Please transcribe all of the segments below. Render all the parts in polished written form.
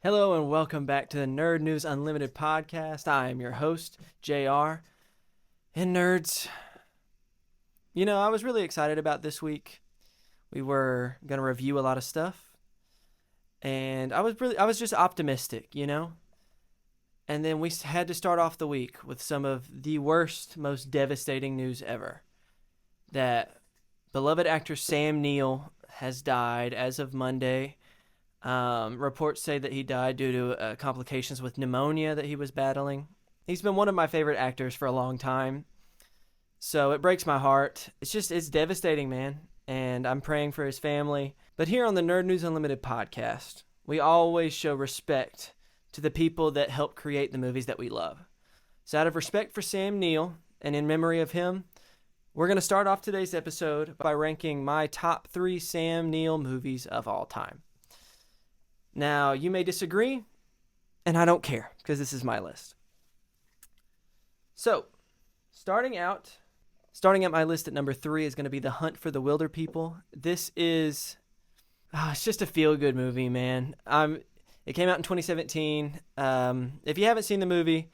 Hello and welcome back to the Nerd News Unlimited Podcast. I am your host, JR. And nerds, I was really excited about this week. We were going to review a lot of stuff. And I was just optimistic, And then we had to start off the week with some of the worst, most devastating news ever. That beloved actor Sam Neill has died as of Monday. Reports say that he died due to complications with pneumonia that he was battling. He's been one of my favorite actors for a long time. So it breaks my heart. It's devastating, man. And I'm praying for his family. But here on the Nerd News Unlimited podcast, we always show respect to the people that help create the movies that we love. So out of respect for Sam Neill and in memory of him, we're going to start off today's episode by ranking my top 3 Sam Neill movies of all time. Now, you may disagree, and I don't care, because this is my list. So, starting out my list at number 3 is going to be The Hunt for the Wilder People. This is, it's just a feel-good movie, man. It came out in 2017. If you haven't seen the movie,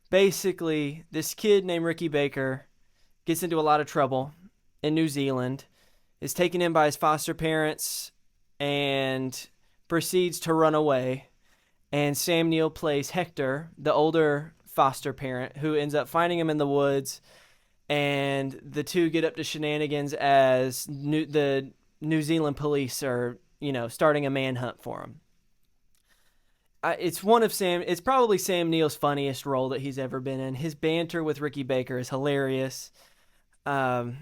basically, this kid named Ricky Baker gets into a lot of trouble in New Zealand, is taken in by his foster parents, and proceeds to run away, and Sam Neill plays Hector, the older foster parent, who ends up finding him in the woods, and the two get up to shenanigans as the New Zealand police are, starting a manhunt for him. It's probably Sam Neill's funniest role that he's ever been in. His banter with Ricky Baker is hilarious. The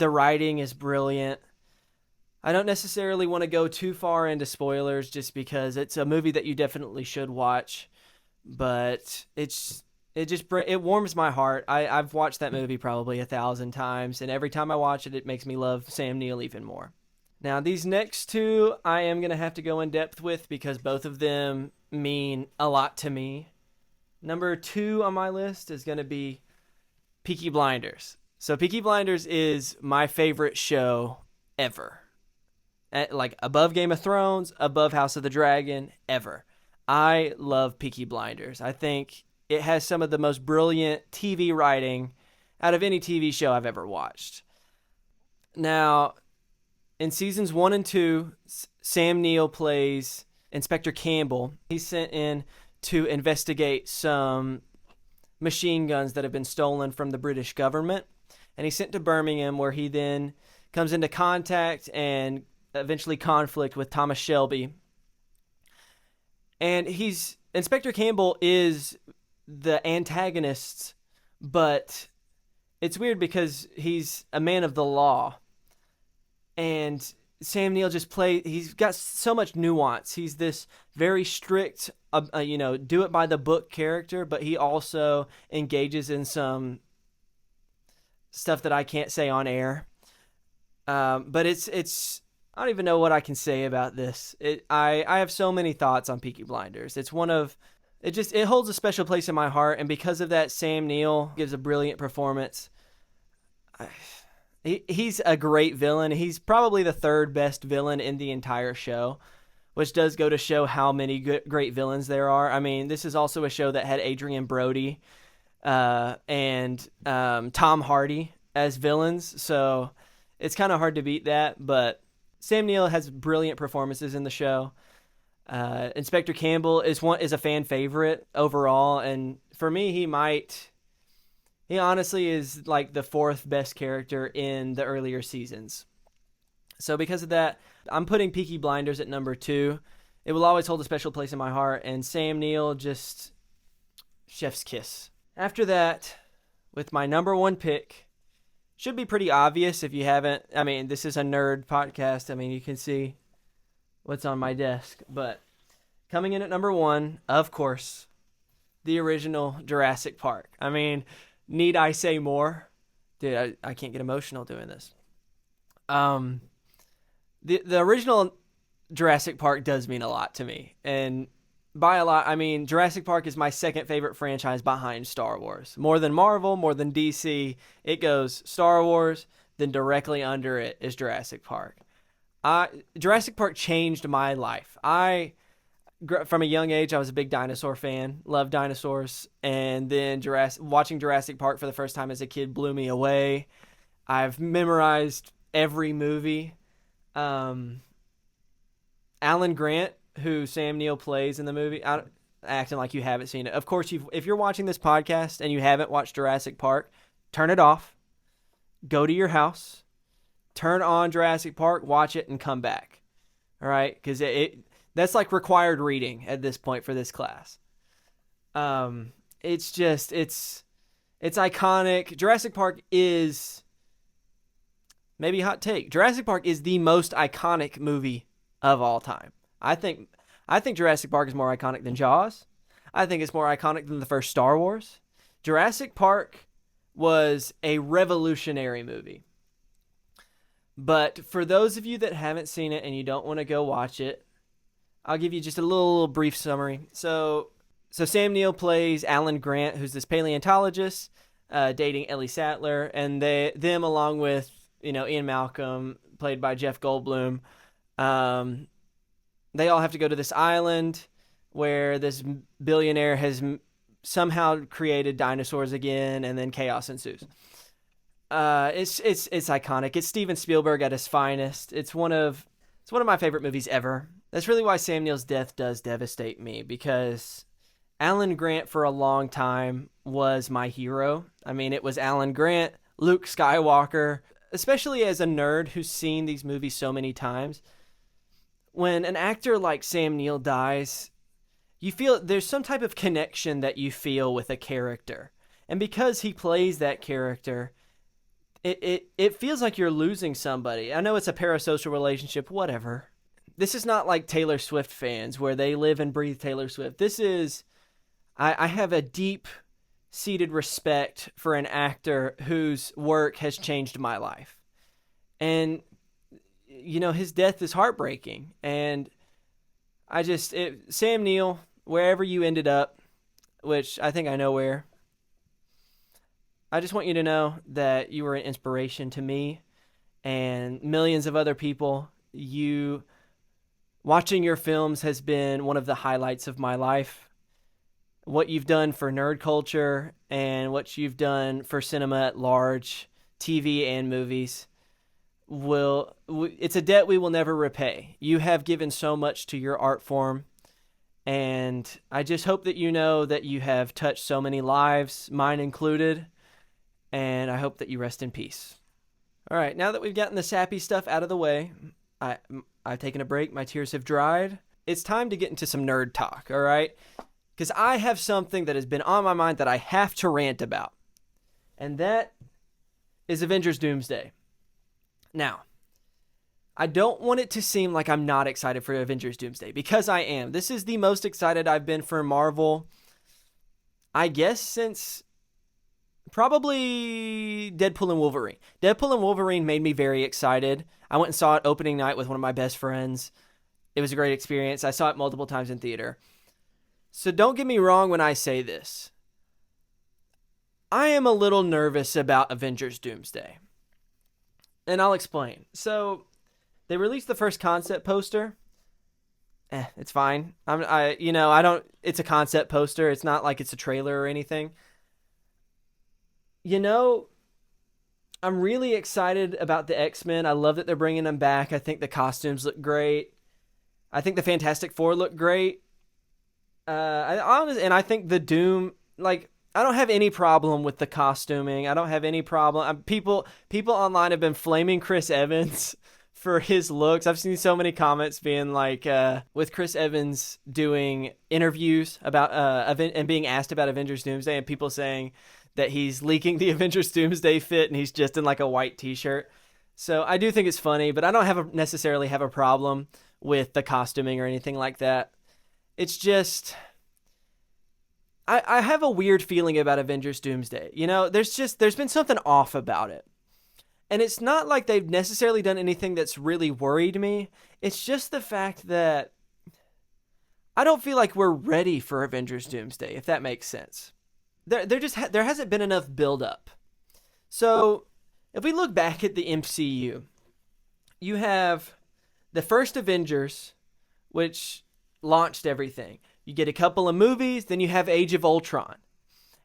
writing is brilliant. I don't necessarily want to go too far into spoilers just because it's a movie that you definitely should watch, but it warms my heart. I've watched that movie probably 1,000 times, and every time I watch it, it makes me love Sam Neill even more. Now, these next two I am going to have to go in depth with because both of them mean a lot to me. Number 2 on my list is going to be Peaky Blinders. So Peaky Blinders is my favorite show ever. Like above Game of Thrones, above House of the Dragon, ever. I love Peaky Blinders. I think it has some of the most brilliant TV writing out of any TV show I've ever watched. Now, in seasons 1 and 2, Sam Neill plays Inspector Campbell. He's sent in to investigate some machine guns that have been stolen from the British government. And he's sent to Birmingham, where he then comes into contact and eventually conflict with Thomas Shelby. And Inspector Campbell is the antagonist, but it's weird because he's a man of the law. And Sam Neill he's got so much nuance. He's this very strict, do it by the book character, but he also engages in some stuff that I can't say on air. But it's I don't even know what I can say about this. I have so many thoughts on Peaky Blinders. It holds a special place in my heart, and because of that, Sam Neill gives a brilliant performance. He's a great villain. He's probably the 3rd best villain in the entire show, which does go to show how many great villains there are. I mean, this is also a show that had Adrian Brody and Tom Hardy as villains, so it's kind of hard to beat that, but Sam Neill has brilliant performances in the show. Inspector Campbell is a fan favorite overall, and for me, he honestly is like the 4th best character in the earlier seasons. So because of that, I'm putting Peaky Blinders at number 2. It will always hold a special place in my heart, and Sam Neill just chef's kiss. After that, with my number 1 pick, should be pretty obvious if you haven't. I mean, this is a nerd podcast. I mean, you can see what's on my desk. But coming in at number 1, of course, the original Jurassic Park. I mean, need I say more? Dude, I can't get emotional doing this. The original Jurassic Park does mean a lot to me. And by a lot, I mean Jurassic Park is my 2nd favorite franchise behind Star Wars. More than Marvel, more than DC. It goes Star Wars, then directly under it is Jurassic Park. Jurassic Park changed my life. From a young age, I was a big dinosaur fan, loved dinosaurs. And then watching Jurassic Park for the first time as a kid blew me away. I've memorized every movie. Alan Grant, who Sam Neill plays in the movie, acting like you haven't seen it. Of course, if you're watching this podcast and you haven't watched Jurassic Park, turn it off, go to your house, turn on Jurassic Park, watch it, and come back. All right? Because that's like required reading at this point for this class. It's iconic. Jurassic Park is, maybe a hot take, Jurassic Park is the most iconic movie of all time. I think Jurassic Park is more iconic than Jaws. I think it's more iconic than the first Star Wars. Jurassic Park was a revolutionary movie. But for those of you that haven't seen it and you don't want to go watch it, I'll give you just a little brief summary. So Sam Neill plays Alan Grant, who's this paleontologist dating Ellie Sattler, and them along with Ian Malcolm, played by Jeff Goldblum. They all have to go to this island where this billionaire has somehow created dinosaurs again, and then chaos ensues. It's iconic. It's Steven Spielberg at his finest. It's one of my favorite movies ever. That's really why Sam Neill's death does devastate me, because Alan Grant for a long time was my hero. I mean, it was Alan Grant, Luke Skywalker, especially as a nerd who's seen these movies so many times. When an actor like Sam Neill dies, you feel there's some type of connection that you feel with a character. And because he plays that character, it feels like you're losing somebody. I know it's a parasocial relationship, whatever. This is not like Taylor Swift fans where they live and breathe Taylor Swift. This is, I have a deep-seated respect for an actor whose work has changed my life. And his death is heartbreaking. And Sam Neill, wherever you ended up, which I think I know where, I just want you to know that you were an inspiration to me and millions of other people. Watching your films has been one of the highlights of my life. What you've done for nerd culture and what you've done for cinema at large, TV and movies, it's a debt we will never repay. You have given so much to your art form, and I just hope that you know that you have touched so many lives, mine included, and I hope that you rest in peace. All right, now that we've gotten the sappy stuff out of the way, I've taken a break, my tears have dried. It's time to get into some nerd talk, all right? Because I have something that has been on my mind that I have to rant about, and that is Avengers Doomsday. Now, I don't want it to seem like I'm not excited for Avengers Doomsday, because I am. This is the most excited I've been for Marvel, I guess, since probably Deadpool and Wolverine. Deadpool and Wolverine made me very excited. I went and saw it opening night with one of my best friends. It was a great experience. I saw it multiple times in theater. So don't get me wrong when I say this. I am a little nervous about Avengers Doomsday. And I'll explain. So, they released the first concept poster. It's fine. It's a concept poster. It's not like it's a trailer or anything. I'm really excited about the X-Men. I love that they're bringing them back. I think the costumes look great. I think the Fantastic Four look great. I think the Doom, I don't have any problem with the costuming. I don't have any problem. People online have been flaming Chris Evans for his looks. I've seen so many comments being like, with Chris Evans doing interviews about and being asked about Avengers Doomsday, and people saying that he's leaking the Avengers Doomsday fit and he's just in like a white t-shirt. So I do think it's funny, but I don't necessarily have a problem with the costuming or anything like that. It's just, I have a weird feeling about Avengers Doomsday. There's been something off about it. And it's not like they've necessarily done anything that's really worried me. It's just the fact that I don't feel like we're ready for Avengers Doomsday, if that makes sense. There hasn't been enough build-up. So, if we look back at the MCU, you have the first Avengers, which launched everything. You get a couple of movies, then you have Age of Ultron.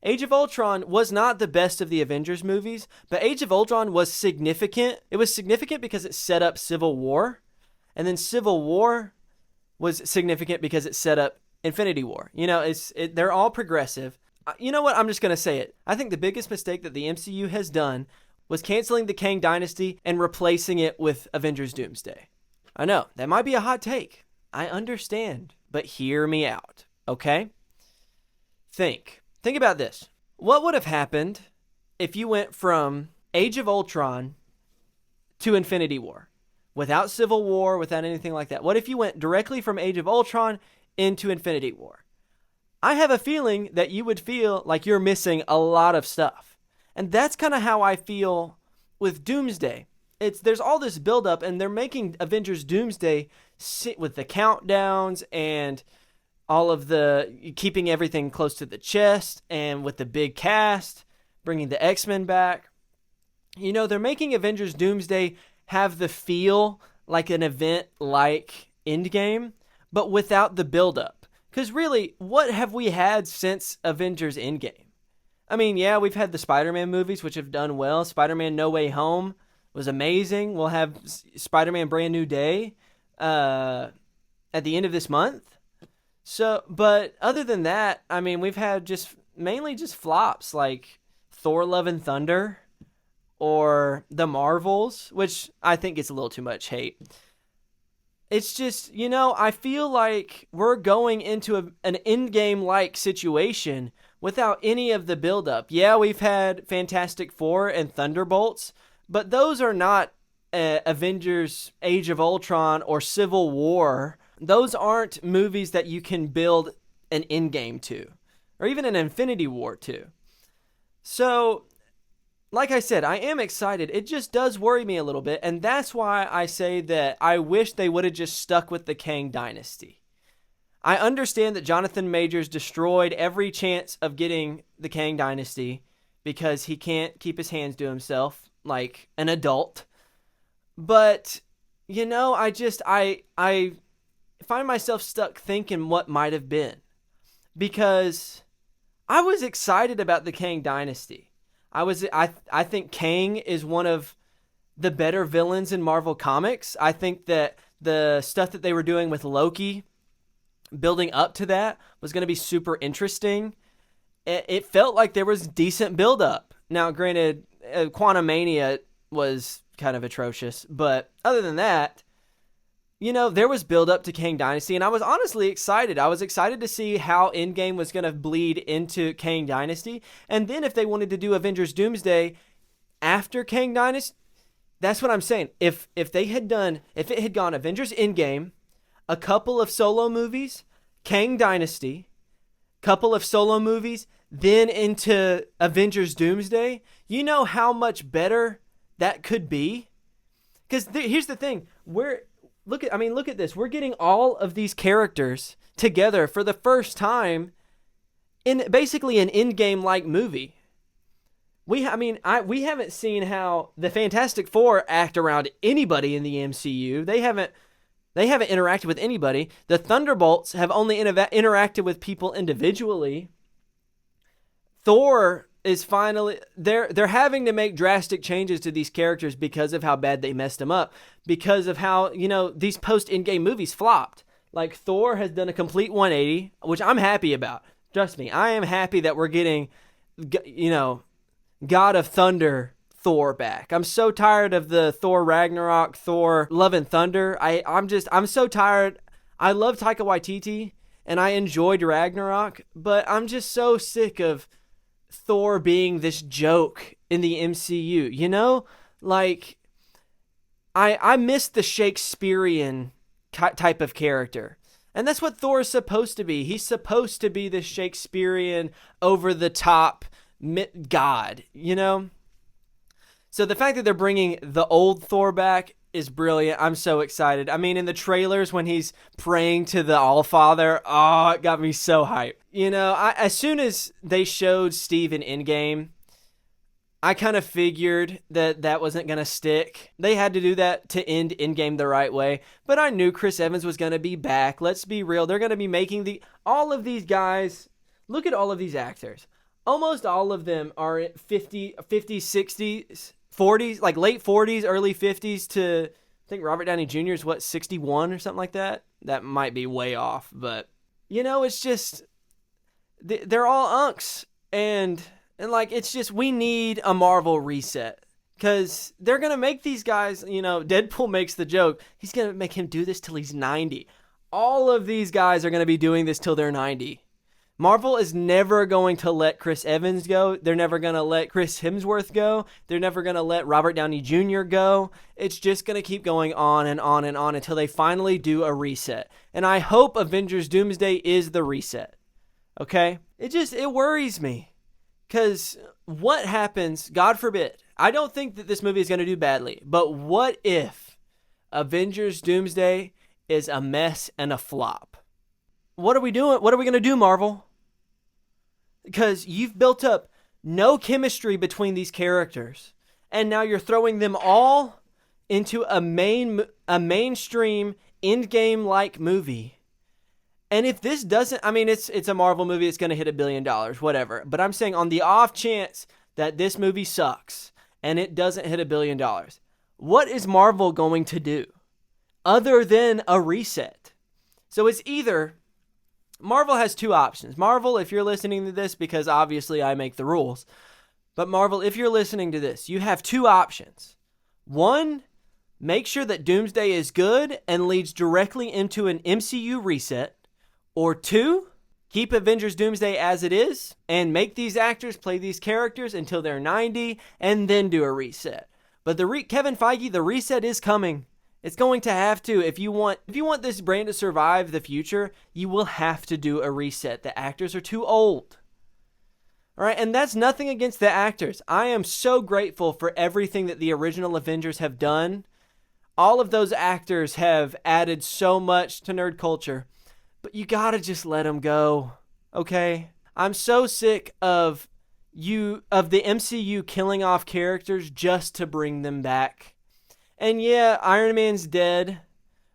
Age of Ultron was not the best of the Avengers movies, but Age of Ultron was significant. It was significant because it set up Civil War, and then Civil War was significant because it set up Infinity War. They're all progressive. You know what? I'm just going to say it. I think the biggest mistake that the MCU has done was canceling the Kang Dynasty and replacing it with Avengers Doomsday. I know, that might be a hot take. I understand, but hear me out, okay? Think about this. What would have happened if you went from Age of Ultron to Infinity War? Without Civil War, without anything like that. What if you went directly from Age of Ultron into Infinity War? I have a feeling that you would feel like you're missing a lot of stuff. And that's kind of how I feel with Doomsday. There's all this buildup, and they're making Avengers Doomsday sit with the countdowns and all of the keeping everything close to the chest, and with the big cast, bringing the X-Men back. They're making Avengers Doomsday have the feel like an event like Endgame, but without the buildup. Because really, what have we had since Avengers Endgame? I mean, yeah, we've had the Spider-Man movies, which have done well. Spider-Man No Way Home was amazing. We'll have Spider-Man Brand New Day at the end of this month. But other than that, I mean, we've had mainly flops like Thor Love and Thunder or The Marvels, which I think gets a little too much hate. It's just, I feel like we're going into an Endgame-like situation without any of the buildup. Yeah, we've had Fantastic Four and Thunderbolts, but those are not Avengers Age of Ultron or Civil War. Those aren't movies that you can build an Endgame to, or even an Infinity War to. So, like I said, I am excited. It just does worry me a little bit, and that's why I say that I wish they would have just stuck with the Kang Dynasty. I understand that Jonathan Majors destroyed every chance of getting the Kang Dynasty because he can't keep his hands to himself like an adult. But, I find myself stuck thinking what might have been. Because I was excited about the Kang Dynasty. I think Kang is one of the better villains in Marvel Comics. I think that the stuff that they were doing with Loki, building up to that, was going to be super interesting. It felt like there was decent build-up. Now, granted, Quantumania was kind of atrocious, but other than that, there was build-up to Kang Dynasty, and I was honestly excited. I was excited to see how Endgame was going to bleed into Kang Dynasty, and then if they wanted to do Avengers Doomsday after Kang Dynasty, that's what I'm saying. If it had gone Avengers Endgame, a couple of solo movies, Kang Dynasty, couple of solo movies, then into Avengers Doomsday, you know how much better that could be? Because here's the thing. Look at this. We're getting all of these characters together for the first time in basically an Endgame-like movie. We haven't seen how the Fantastic Four act around anybody in the MCU. They haven't interacted with anybody. The Thunderbolts have only interacted with people individually. Thor is finally they're having to make drastic changes to these characters because of how bad they messed them up, because of how these post-Endgame movies flopped. Like Thor has done a complete 180, which I'm happy about. Trust me, I am happy that we're getting God of Thunder Thor back. I'm so tired of the Thor Ragnarok, Thor Love and Thunder. I'm so tired. I love Taika Waititi and I enjoyed Ragnarok, but I'm just so sick of Thor being this joke in the MCU, like I miss the Shakespearean type of character, and that's what Thor is supposed to be. He's supposed to be this Shakespearean over the top god, so the fact that they're bringing the old Thor back is brilliant. I'm so excited. I mean, in the trailers when he's praying to the Allfather, it got me so hyped. As soon as they showed Steve in Endgame, I kind of figured that wasn't going to stick. They had to do that to end Endgame the right way. But I knew Chris Evans was going to be back. Let's be real. They're going to be making all of these guys. Look at all of these actors. Almost all of them are 50, 60s, 40s, like late 40s, early 50s to, I think Robert Downey Jr. is 61 or something like that? That might be way off. But, it's just, they're all unks. And it's just, we need a Marvel reset. Because they're going to make these guys, Deadpool makes the joke, he's going to make him do this till he's 90. All of these guys are going to be doing this till they're 90. Marvel is never going to let Chris Evans go. They're never going to let Chris Hemsworth go. They're never going to let Robert Downey Jr. go. It's just going to keep going on and on and on until they finally do a reset. And I hope Avengers Doomsday is the reset. Okay? It worries me. Because what happens, God forbid, I don't think that this movie is going to do badly, but what if Avengers Doomsday is a mess and a flop? What are we doing? What are we going to do, Marvel? Because you've built up no chemistry between these characters, and now you're throwing them all into a mainstream Endgame-like movie. And if this doesn't, it's a Marvel movie, it's going to hit $1 billion, whatever. But I'm saying on the off chance that this movie sucks and it doesn't hit $1 billion, what is Marvel going to do other than a reset? So it's either, Marvel has two options. Marvel, if you're listening to this, because obviously I make the rules, but Marvel, if you're listening to this, you have two options. One, make sure that Doomsday is good and leads directly into an MCU reset. Or two, keep Avengers Doomsday as it is and make these actors play these characters until they're 90 and then do a reset. But Kevin Feige, the reset is coming. It's going to have to. If you want this brand to survive the future, you will have to do a reset. The actors are too old. All right, and that's nothing against the actors. I am so grateful for everything that the original Avengers have done. All of those actors have added so much to nerd culture. But you gotta just let them go, okay? I'm so sick of the MCU killing off characters just to bring them back. And yeah, Iron Man's dead,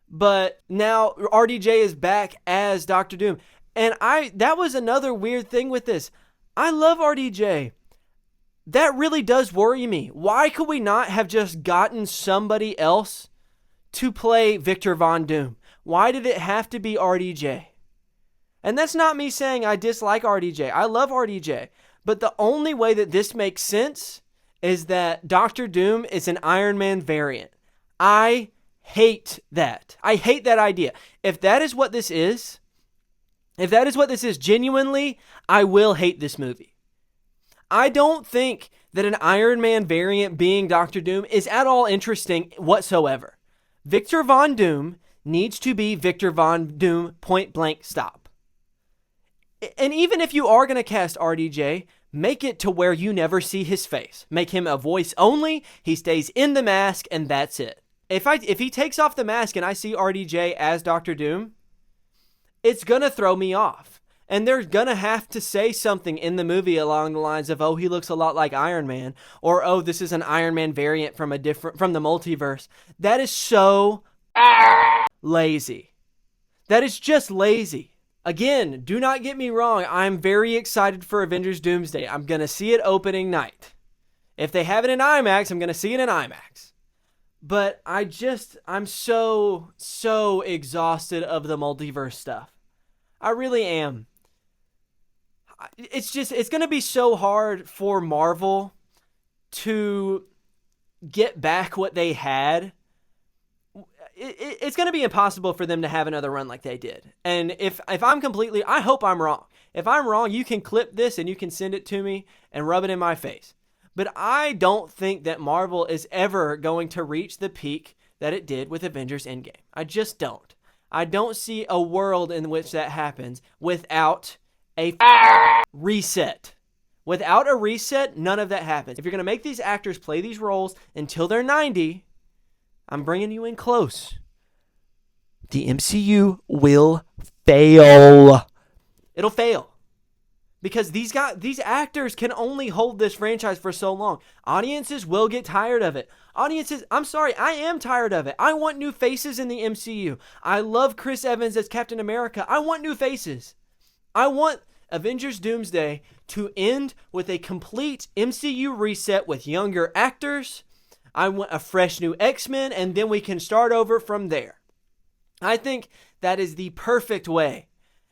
but now RDJ is back as Doctor Doom. And that was another weird thing with this. I love RDJ. That really does worry me. Why could we not have just gotten somebody else to play Victor Von Doom? Why did it have to be RDJ? And that's not me saying I dislike RDJ. I love RDJ. But the only way that this makes sense is that Doctor Doom is an Iron Man variant. I hate that. I hate that idea. If that is what this is genuinely, I will hate this movie. I don't think that an Iron Man variant being Doctor Doom is at all interesting whatsoever. Victor Von Doom needs to be Victor Von Doom, point blank, stop. And even if you are going to cast RDJ, make it to where you never see his face. Make him a voice only, he stays in the mask, and that's it. If he takes off the mask and I see RDJ as Doctor Doom, it's going to throw me off. And they're going to have to say something in the movie along the lines of, oh, he looks a lot like Iron Man, or oh, this is an Iron Man variant from the multiverse. That is so lazy. That is just lazy. Again, do not get me wrong. I'm very excited for Avengers Doomsday. I'm going to see it opening night. If they have it in IMAX, I'm going to see it in IMAX. But I'm so exhausted of the multiverse stuff. I really am. It's going to be so hard for Marvel to get back what they had. It's going to be impossible for them to have another run like they did. And if I'm completely, I hope I'm wrong. If I'm wrong, you can clip this and you can send it to me and rub it in my face. But I don't think that Marvel is ever going to reach the peak that it did with Avengers Endgame. I just don't. I don't see a world in which that happens without a reset. Without a reset, none of that happens. If you're going to make these actors play these roles until they're 90, I'm bringing you in close. The MCU will fail. It'll fail. Because these actors can only hold this franchise for so long. Audiences will get tired of it. I'm sorry, I am tired of it. I want new faces in the MCU. I love Chris Evans as Captain America. I want new faces. I want Avengers Doomsday to end with a complete MCU reset with younger actors. I want a fresh new X-Men, and then we can start over from there. I think that is the perfect way.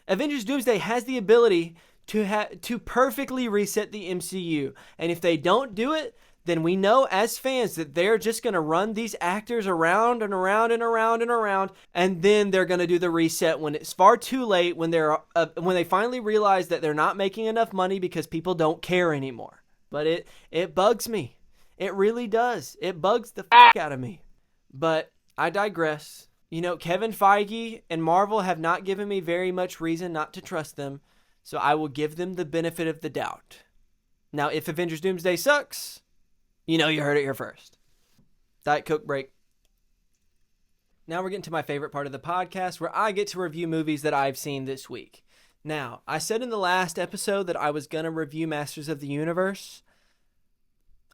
Avengers Doomsday has the ability to perfectly reset the MCU. And if they don't do it, then we know as fans that they're just going to run these actors around and around and around and around, and then they're going to do the reset when it's far too late, when they finally realize that they're not making enough money because people don't care anymore. But it bugs me. It really does. It bugs the fuck out of me. But I digress. Kevin Feige and Marvel have not given me very much reason not to trust them. So I will give them the benefit of the doubt. Now, if Avengers Doomsday sucks, you heard it here first. Diet Coke break. Now we're getting to my favorite part of the podcast, where I get to review movies that I've seen this week. Now, I said in the last episode that I was going to review Masters of the Universe.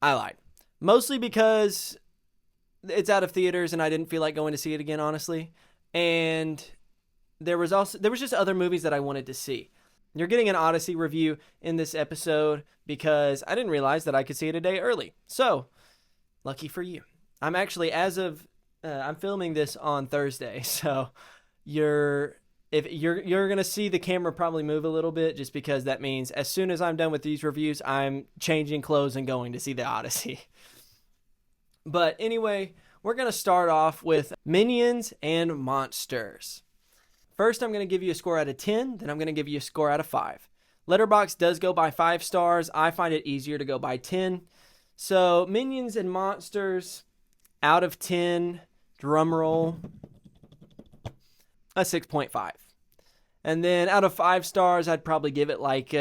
I lied. Mostly because it's out of theaters and I didn't feel like going to see it again, honestly. And there was just other movies that I wanted to see. You're getting an Odyssey review in this episode because I didn't realize that I could see it a day early. So, lucky for you. I'm actually, I'm filming this on Thursday, so you're going to see the camera probably move a little bit, just because that means as soon as I'm done with these reviews, I'm changing clothes and going to see the Odyssey. But anyway, we're going to start off with Minions and Monsters. First, I'm going to give you a score out of 10, then I'm going to give you a score out of 5. Letterboxd does go by 5 stars. I find it easier to go by 10. So, Minions and Monsters, out of 10, drum roll, a 6.5. And then out of 5 stars, I'd probably give it like 3,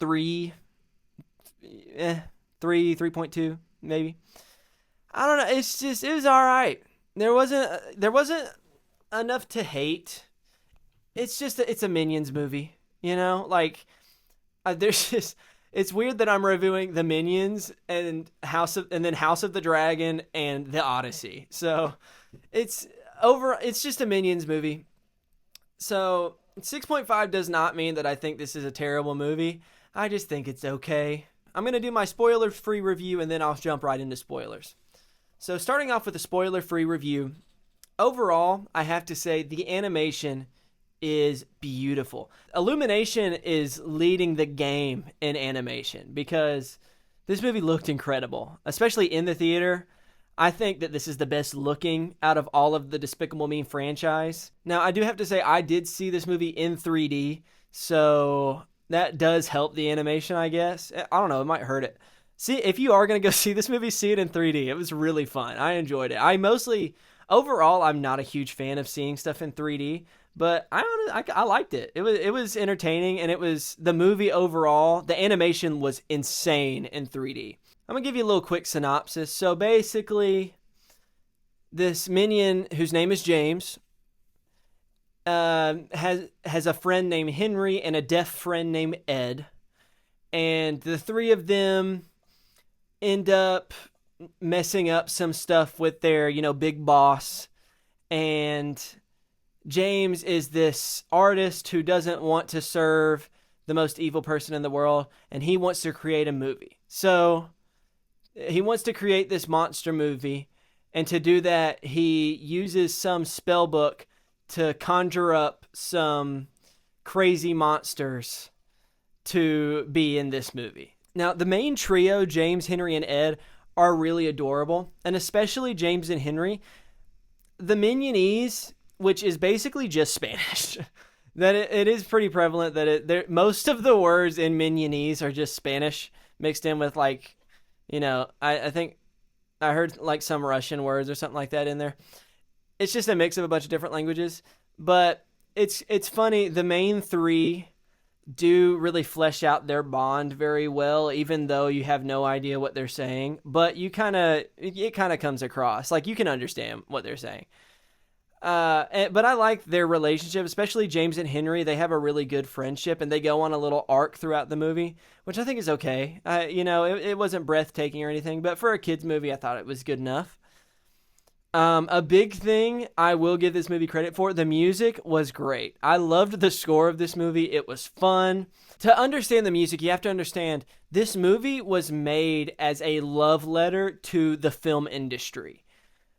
3.2, maybe. I don't know. It was all right. There wasn't enough to hate. It's a Minions movie, it's weird that I'm reviewing the Minions and House of the Dragon and the Odyssey. So it's just a Minions movie. So 6.5 does not mean that I think this is a terrible movie. I just think it's okay. I'm going to do my spoiler-free review, and then I'll jump right into spoilers. So starting off with a spoiler-free review, overall, I have to say the animation is beautiful. Illumination is leading the game in animation because this movie looked incredible, especially in the theater. I think that this is the best looking out of all of the Despicable Me franchise. Now, I do have to say I did see this movie in 3D, so that does help the animation, I guess. I don't know, it might hurt it. See, if you are going to go see this movie, see it in 3D. It was really fun. I enjoyed it. Overall, I'm not a huge fan of seeing stuff in 3D, but I liked it. It was entertaining, and it was the movie overall. The animation was insane in 3D. I'm going to give you a little quick synopsis. So basically, this minion, whose name is James, has a friend named Henry and a deaf friend named Ed. And the three of them end up messing up some stuff with their, big boss. And James is this artist who doesn't want to serve the most evil person in the world, and he wants to create a movie. So he wants to create this monster movie, and to do that, he uses some spell book to conjure up some crazy monsters to be in this movie. Now, the main trio, James, Henry, and Ed, are really adorable, and especially James and Henry. The Minionese, which is basically just Spanish, that it is pretty prevalent that most of the words in Minionese are just Spanish mixed in with I think I heard like some Russian words or something like that in there. It's just a mix of a bunch of different languages, but it's funny. The main three do really flesh out their bond very well, even though you have no idea what they're saying, but it kind of comes across like you can understand what they're saying. But I like their relationship, especially James and Henry. They have a really good friendship, and they go on a little arc throughout the movie, which I think is okay. It wasn't breathtaking or anything, but for a kids movie, I thought it was good enough. A big thing I will give this movie credit for, the music was great. I loved the score of this movie. It was fun. To understand the music, you have to understand this movie was made as a love letter to the film industry.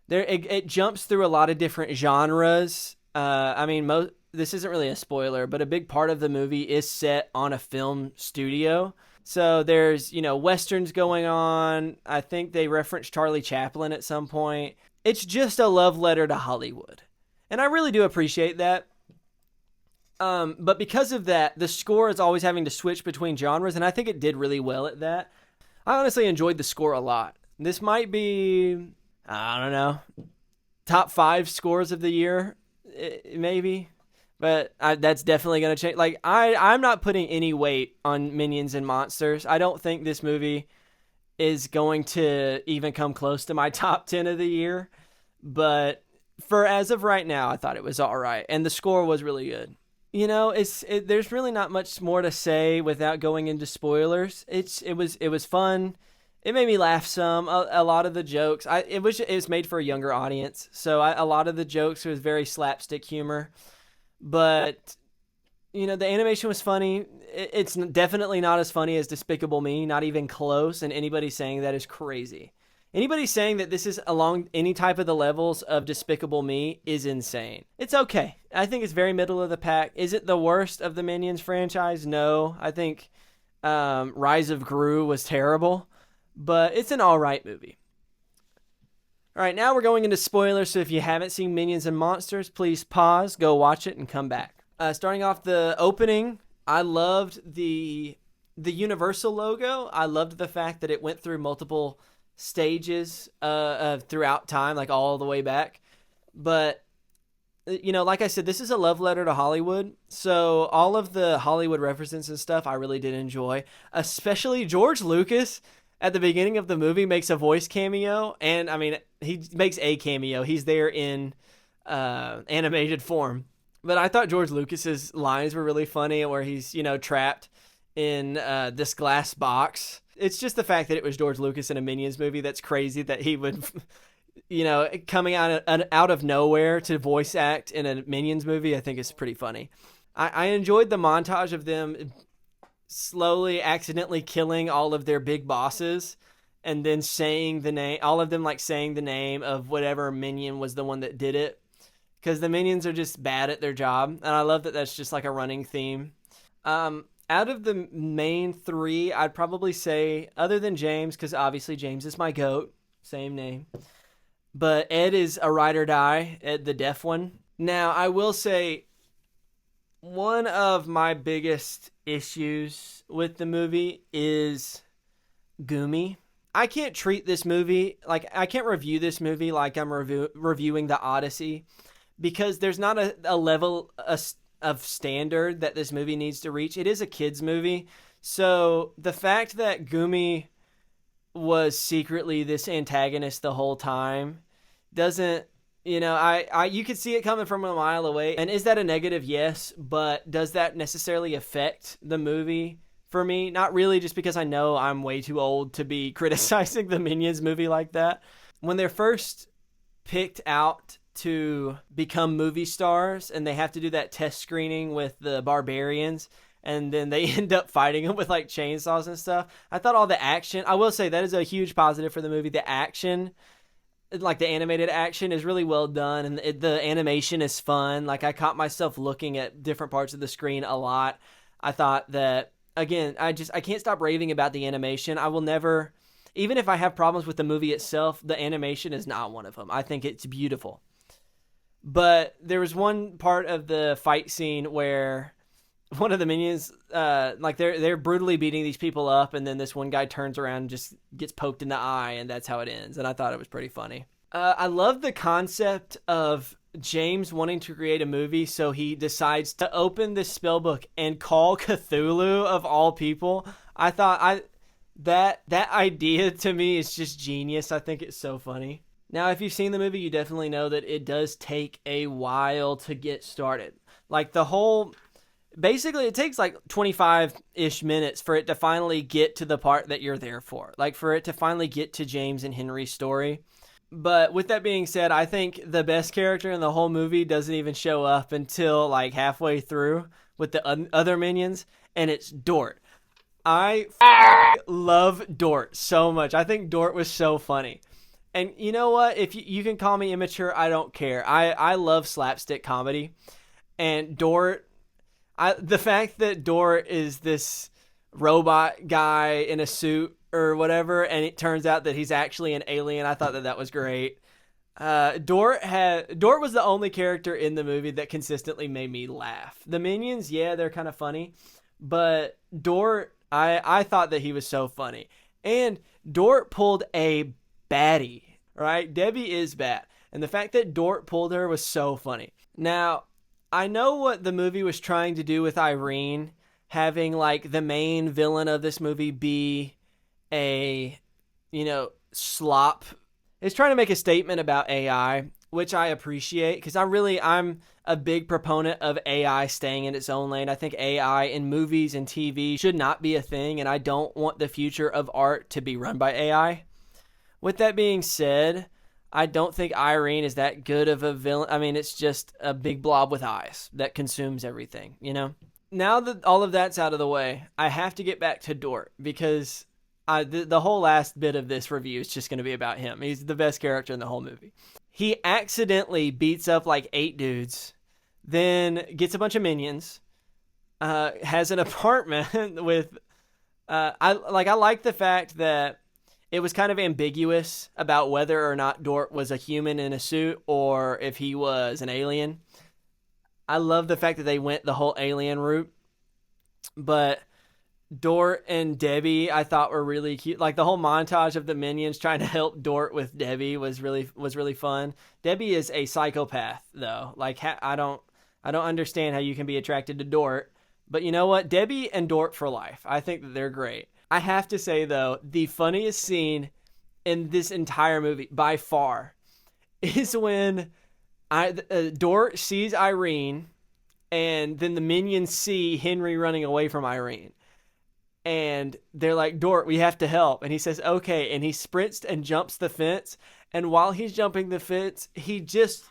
It jumps through a lot of different genres. This isn't really a spoiler, but a big part of the movie is set on a film studio. So there's, Westerns going on. I think they reference Charlie Chaplin at some point. It's just a love letter to Hollywood. And I really do appreciate that. But because of that, the score is always having to switch between genres, and I think it did really well at that. I honestly enjoyed the score a lot. This might be, I don't know, top 5 scores of the year, maybe. But that's definitely going to change. Like, I'm not putting any weight on Minions and Monsters. I don't think this movie is going to even come close to my top 10 of the year. But for as of right now, I thought it was all right. And the score was really good. There's really not much more to say without going into spoilers. It was fun. It made me laugh some. A lot of the jokes, it was made for a younger audience. So a lot of the jokes was very slapstick humor. But, the animation was funny. It's definitely not as funny as Despicable Me, not even close. And anybody saying that is crazy. Anybody saying that this is along any type of the levels of Despicable Me is insane. It's okay. I think it's very middle of the pack. Is it the worst of the Minions franchise? No. I think Rise of Gru was terrible. But it's an all right movie. All right, now we're going into spoilers, so if you haven't seen Minions and Monsters, please pause, go watch it, and come back. Starting off the opening, I loved the Universal logo. I loved the fact that it went through multiple stages throughout time, like all the way back. But, like I said, this is a love letter to Hollywood. So all of the Hollywood references and stuff I really did enjoy, especially George Lucas. At the beginning of the movie, makes a voice cameo, and he makes a cameo. He's there in animated form. But I thought George Lucas's lines were really funny, where he's trapped in this glass box. It's just the fact that it was George Lucas in a Minions movie that's crazy that he would, coming out of nowhere to voice act in a Minions movie. I think is pretty funny. I enjoyed the montage of them slowly accidentally killing all of their big bosses and then saying the name, all of them saying the name of whatever minion was the one that did it, because the minions are just bad at their job. And I love that that's just a running theme. Out of the main 3, I'd probably say, other than James, because obviously James is my goat, same name, but Ed is a ride or die, Ed the deaf one. Now I will say, one of my biggest issues with the movie is Goomy. I can't treat this movie, I can't review this movie like I'm reviewing the Odyssey, because there's not a level of standard that this movie needs to reach. It is a kid's movie. So the fact that Goomy was secretly this antagonist the whole time doesn't, you could see it coming from a mile away. And is that a negative? Yes. But does that necessarily affect the movie for me? Not really, just because I know I'm way too old to be criticizing the Minions movie like that. When they're first picked out to become movie stars and they have to do that test screening with the barbarians, and then they end up fighting them with chainsaws and stuff, I thought all the action, I will say that is a huge positive for the movie. The action, the animated action, is really well done, and the animation is fun. I caught myself looking at different parts of the screen a lot. I thought that, again, I can't stop raving about the animation. I will never, even if I have problems with the movie itself, the animation is not one of them. I think it's beautiful. But there was one part of the fight scene where one of the minions, they're brutally beating these people up, and then this one guy turns around and just gets poked in the eye, and that's how it ends. And I thought it was pretty funny. I love the concept of James wanting to create a movie, so he decides to open this spell book and call Cthulhu of all people. I thought that idea to me is just genius. I think it's so funny. Now, if you've seen the movie, you definitely know that it does take a while to get started. Like basically it takes like 25-ish minutes for it to finally get to the part that you're there for. Like for it to finally get to James and Henry's story. But with that being said, I think the best character in the whole movie doesn't even show up until like halfway through with the other minions, and it's Dort. I love Dort so much. I think Dort was so funny. And you know what? If you can call me immature, I don't care. I love slapstick comedy. And Dort, the fact that Dort is this robot guy in a suit or whatever, and it turns out that he's actually an alien, I thought that was great. Dort was the only character in the movie that consistently made me laugh. The minions, yeah, they're kind of funny, but Dort, I thought that he was so funny. And Dort pulled a baddie, right? Debbie is bad. And the fact that Dort pulled her was so funny. Now, I know what the movie was trying to do with Irene, having like the main villain of this movie be a, slop. It's trying to make a statement about AI, which I appreciate because I'm a big proponent of AI staying in its own lane. I think AI in movies and TV should not be a thing, and I don't want the future of art to be run by AI. With that being said, I don't think Irene is that good of a villain. I mean, it's just a big blob with eyes that consumes everything, Now that all of that's out of the way, I have to get back to Dort because the whole last bit of this review is just going to be about him. He's the best character in the whole movie. He accidentally beats up like 8 dudes, then gets a bunch of minions, has an apartment with... I like the fact that it was kind of ambiguous about whether or not Dort was a human in a suit or if he was an alien. I love the fact that they went the whole alien route. But Dort and Debbie, I thought were really cute. Like the whole montage of the minions trying to help Dort with Debbie was really fun. Debbie is a psychopath, though. Like I don't understand how you can be attracted to Dort. But you know what? Debbie and Dort for life. I think that they're great. I have to say, though, the funniest scene in this entire movie, by far, is when Dort sees Irene, and then the minions see Henry running away from Irene. And they're like, Dort, we have to help. And he says, okay. And he sprints and jumps the fence. And while he's jumping the fence, he just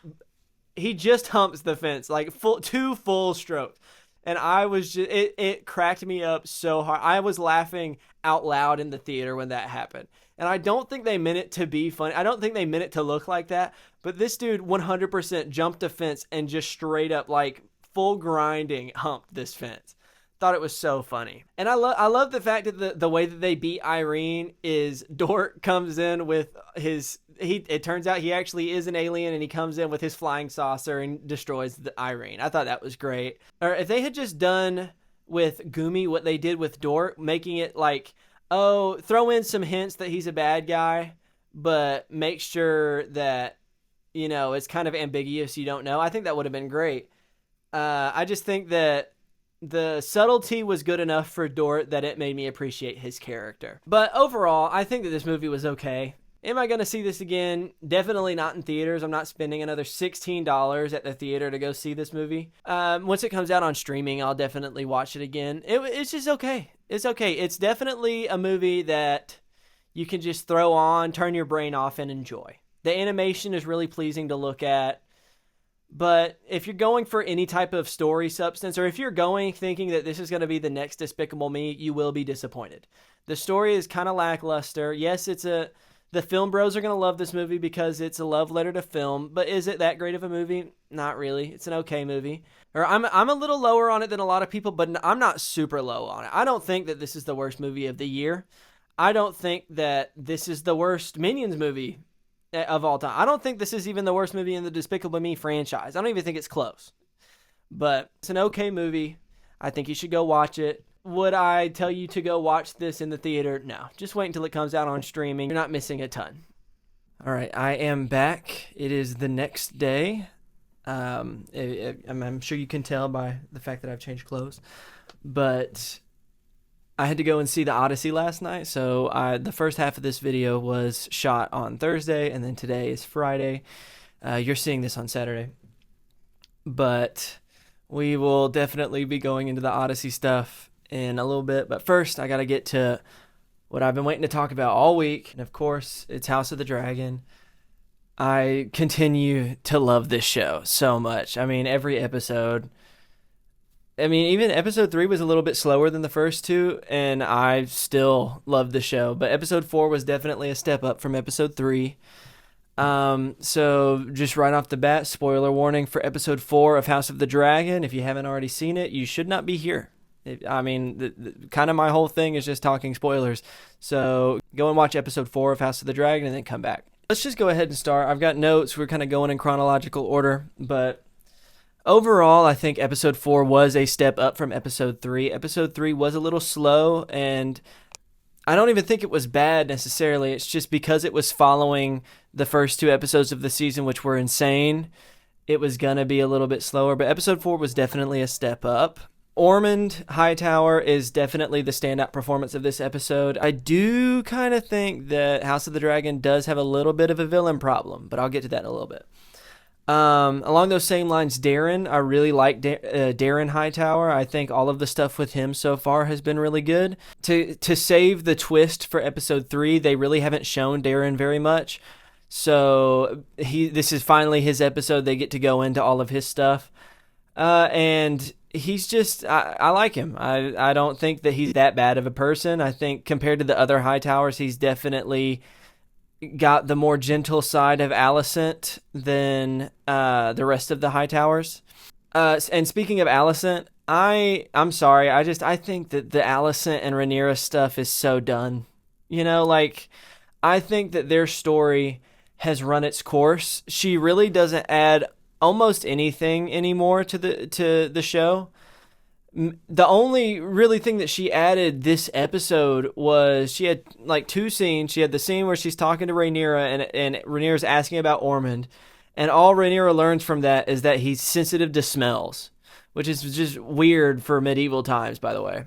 humps the fence, like two full strokes. And I was just, it cracked me up so hard. I was laughing out loud in the theater when that happened. And I don't think they meant it to be funny. I don't think they meant it to look like that. But this dude 100% jumped a fence and just straight up, like full grinding, humped this fence. Thought it was so funny. And I love the fact that the way that they beat Irene is Dort comes in with it turns out he actually is an alien, and he comes in with his flying saucer and destroys the Irene. I thought that was great. Or if they had just done with Gumi what they did with Dort, making it like, throw in some hints that he's a bad guy, but make sure that, it's kind of ambiguous, you don't know. I think that would have been great. I just think that the subtlety was good enough for Dort that it made me appreciate his character. But overall, I think that this movie was okay. Am I going to see this again? Definitely not in theaters. I'm not spending another $16 at the theater to go see this movie. Once it comes out on streaming, I'll definitely watch it again. It's just okay. It's okay. It's definitely a movie that you can just throw on, turn your brain off, and enjoy. The animation is really pleasing to look at. But if you're going for any type of story substance, or if you're going thinking that this is going to be the next Despicable Me, you will be disappointed. The story is kind of lackluster. Yes, the film bros are going to love this movie because it's a love letter to film, but is it that great of a movie? Not really. It's an okay movie. Or I'm a little lower on it than a lot of people, but I'm not super low on it. I don't think that this is the worst movie of the year. I don't think that this is the worst Minions movie of all time. I don't think this is even the worst movie in the Despicable Me franchise. I don't even think it's close. But it's an okay movie. I think you should go watch it. Would I tell you to go watch this in the theater? No. Just wait until it comes out on streaming. You're not missing a ton. All right, I am back. It is the next day. I'm sure you can tell by the fact that I've changed clothes. But I had to go and see the Odyssey last night, so the first half of this video was shot on Thursday, and then today is Friday. You're seeing this on Saturday. But we will definitely be going into the Odyssey stuff in a little bit. But first, I got to get to what I've been waiting to talk about all week. And of course, it's House of the Dragon. I continue to love this show so much. I mean, every episode. I mean, even episode 3 was a little bit slower than the first two, and I still love the show. But episode 4 was definitely a step up from episode 3. So just right off the bat, spoiler warning for episode 4 of House of the Dragon. If you haven't already seen it, you should not be here. Kind of my whole thing is just talking spoilers. So go and watch episode 4 of House of the Dragon and then come back. Let's just go ahead and start. I've got notes. We're kind of going in chronological order, but overall, I think episode 4 was a step up from episode 3. Episode 3 was a little slow, and I don't even think it was bad necessarily. It's just because it was following the first 2 episodes of the season, which were insane, it was going to be a little bit slower. But episode 4 was definitely a step up. Ormond Hightower is definitely the standout performance of this episode. I do kind of think that House of the Dragon does have a little bit of a villain problem, but I'll get to that in a little bit. Along those same lines, Darren, I really like Darren Hightower. I think all of the stuff with him so far has been really good. To save the twist for episode 3, they really haven't shown Darren very much. So this is finally his episode. They get to go into all of his stuff. And he's just, I like him. I don't think that he's that bad of a person. I think compared to the other Hightowers, he's definitely got the more gentle side of Alicent than the rest of the Hightowers. And speaking of Alicent, I'm sorry, I think that the Alicent and Rhaenyra stuff is so done. You know, like, I think that their story has run its course. She really doesn't add almost anything anymore to the show. The only really thing that she added this episode was she had like 2 scenes. She had the scene where she's talking to Rhaenyra and Rhaenyra's asking about Ormond. And all Rhaenyra learns from that is that he's sensitive to smells, which is just weird for medieval times, by the way.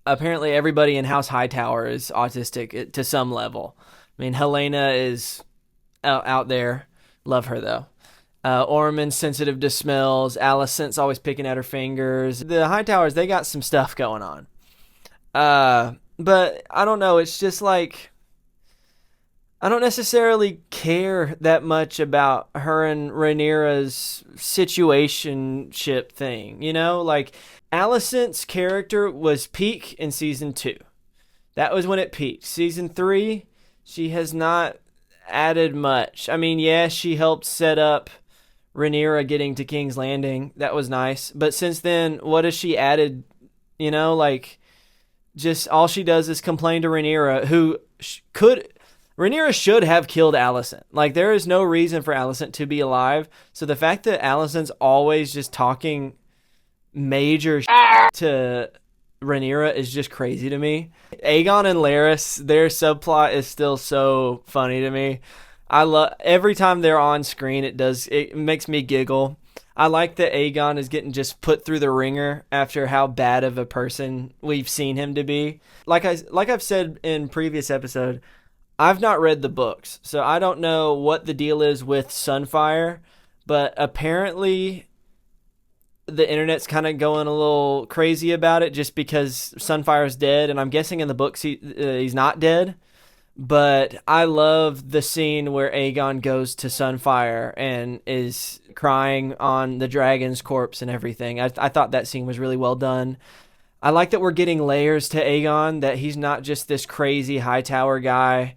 Apparently everybody in House Hightower is autistic to some level. I mean, Helena is out there. Love her, though. Ormond's sensitive to smells. Alicent's always picking at her fingers. The Hightowers, they got some stuff going on. But I don't know. It's just like, I don't necessarily care that much about her and Rhaenyra's situationship thing. You know, like, Alicent's character was peak in season 2. That was when it peaked. Season 3, she has not added much. I mean, yeah, she helped set up Rhaenyra getting to King's Landing. That was nice. But since then, what has she added? You know, like, just all she does is complain to Rhaenyra, who Rhaenyra should have killed Alicent. Like, there is no reason for Alicent to be alive. So the fact that Alicent's always just talking major to Rhaenyra is just crazy to me. Aegon and Larys, their subplot is still so funny to me. I love every time they're on screen. It makes me giggle. I like that Aegon is getting just put through the ringer after how bad of a person we've seen him to be. Like I've said in previous episode, I've not read the books, so I don't know what the deal is with Sunfire, but apparently the internet's kind of going a little crazy about it just because Sunfire's dead, and I'm guessing in the books he's not dead. But I love the scene where Aegon goes to Sunfire and is crying on the dragon's corpse and everything. I thought that scene was really well done. I like that we're getting layers to Aegon, that he's not just this crazy Hightower guy.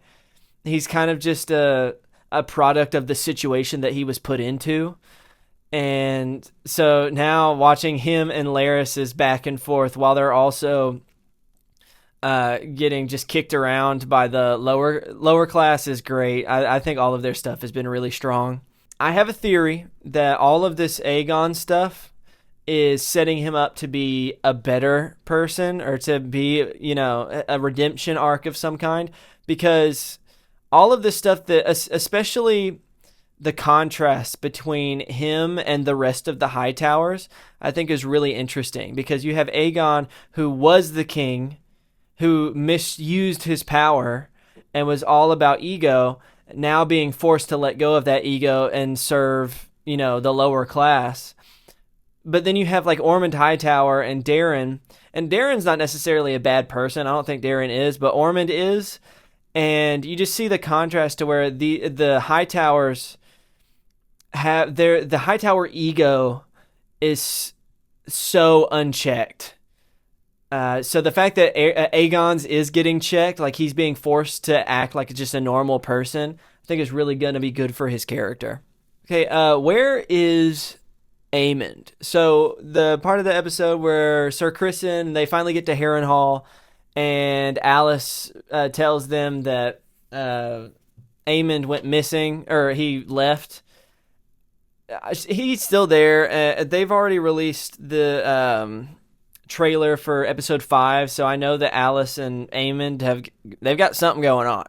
He's kind of just a product of the situation that he was put into. And so now watching him and Larys's back and forth while they're also getting just kicked around by the lower class is great. I think all of their stuff has been really strong. I have a theory that all of this Aegon stuff is setting him up to be a better person, or to be, you know, a redemption arc of some kind, because all of this stuff that, especially the contrast between him and the rest of the Hightowers, I think is really interesting, because you have Aegon, who was the king, who misused his power and was all about ego, now being forced to let go of that ego and serve, the lower class. But then you have like Ormond Hightower and Darren's not necessarily a bad person. I don't think Darren is, but Ormond is. And you just see the contrast to where the Hightowers have the Hightower ego is so unchecked. So the fact that Aegon's is getting checked, like he's being forced to act like just a normal person, I think is really going to be good for his character. Okay, where is Aemond? So the part of the episode where Sir Crisson, they finally get to Harrenhal, and Alice tells them that Aemond went missing, or he left. He's still there. They've already released the trailer for episode 5, so I know that Alice and Aemond they've got something going on.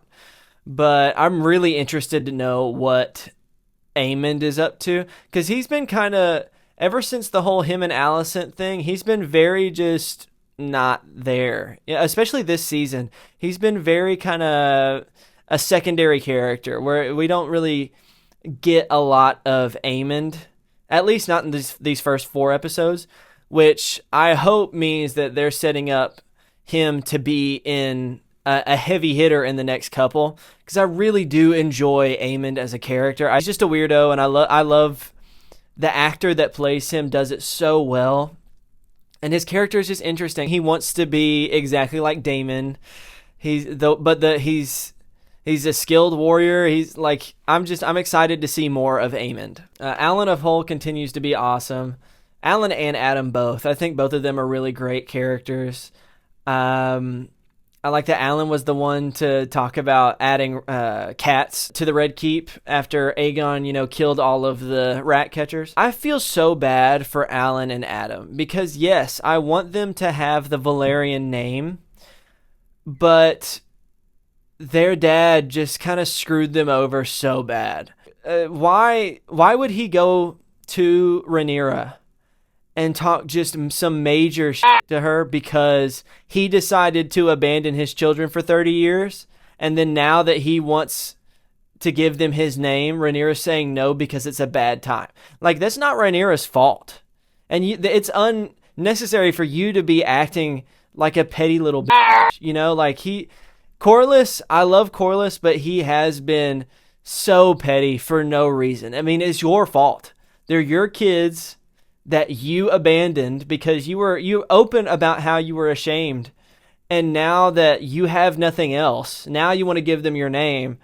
But I'm really interested to know what Aemond is up to, because he's been kind of, ever since the whole him and Alicent thing, he's been very just not there. Yeah, especially this season. He's been very kind of a secondary character where we don't really get a lot of Aemond, at least not in these first 4 episodes, which I hope means that they're setting up him to be in a heavy hitter in the next couple, because I really do enjoy Aemond as a character. He's just a weirdo, and I love the actor that plays him, does it so well. And his character is just interesting. He wants to be exactly like Daemon. He's a skilled warrior. He's like, I'm excited to see more of Aemond. Alan of Hull continues to be awesome. Alan and Adam both. I think both of them are really great characters. I like that Alan was the one to talk about adding cats to the Red Keep after Aegon, killed all of the rat catchers. I feel so bad for Alan and Adam, because yes, I want them to have the Valyrian name, but their dad just kind of screwed them over so bad. Why would he go to Rhaenyra and talk just some major shit to her because he decided to abandon his children for 30 years, and then now that he wants to give them his name, Rhaenyra's saying no because it's a bad time? Like, that's not Rhaenyra's fault. And it's unnecessary for you to be acting like a petty little bitch, like Corlys, I love Corlys, but he has been so petty for no reason. I mean, it's your fault. They're your kids that you abandoned because you open about how you were ashamed, and now that you have nothing else, now you want to give them your name,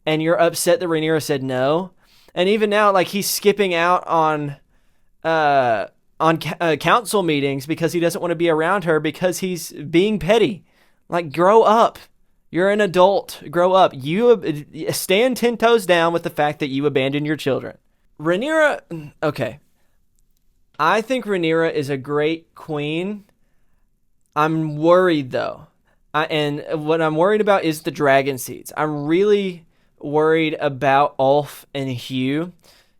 and you're upset that Rhaenyra said no. And even now, like, he's skipping out on council meetings because he doesn't want to be around her because he's being petty. Like, grow up. You're an adult. Grow up. You stand 10 toes down with the fact that you abandoned your children. Rhaenyra, okay. I think Rhaenyra is a great queen. I'm worried, though. And what I'm worried about is the dragon seeds. I'm really worried about Ulf and Hugh,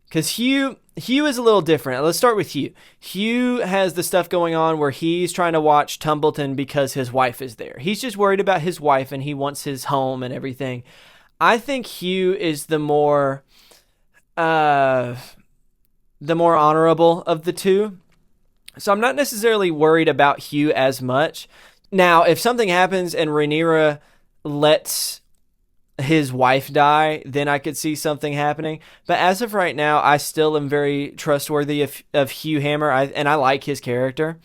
because Hugh is a little different. Let's start with Hugh. Hugh has the stuff going on where he's trying to watch Tumbleton because his wife is there. He's just worried about his wife, and he wants his home and everything. I think Hugh is the more honorable of the two. So I'm not necessarily worried about Hugh as much. Now, if something happens and Rhaenyra lets his wife die, then I could see something happening. But as of right now, I still am very trustworthy of Hugh Hammer, and I like his character.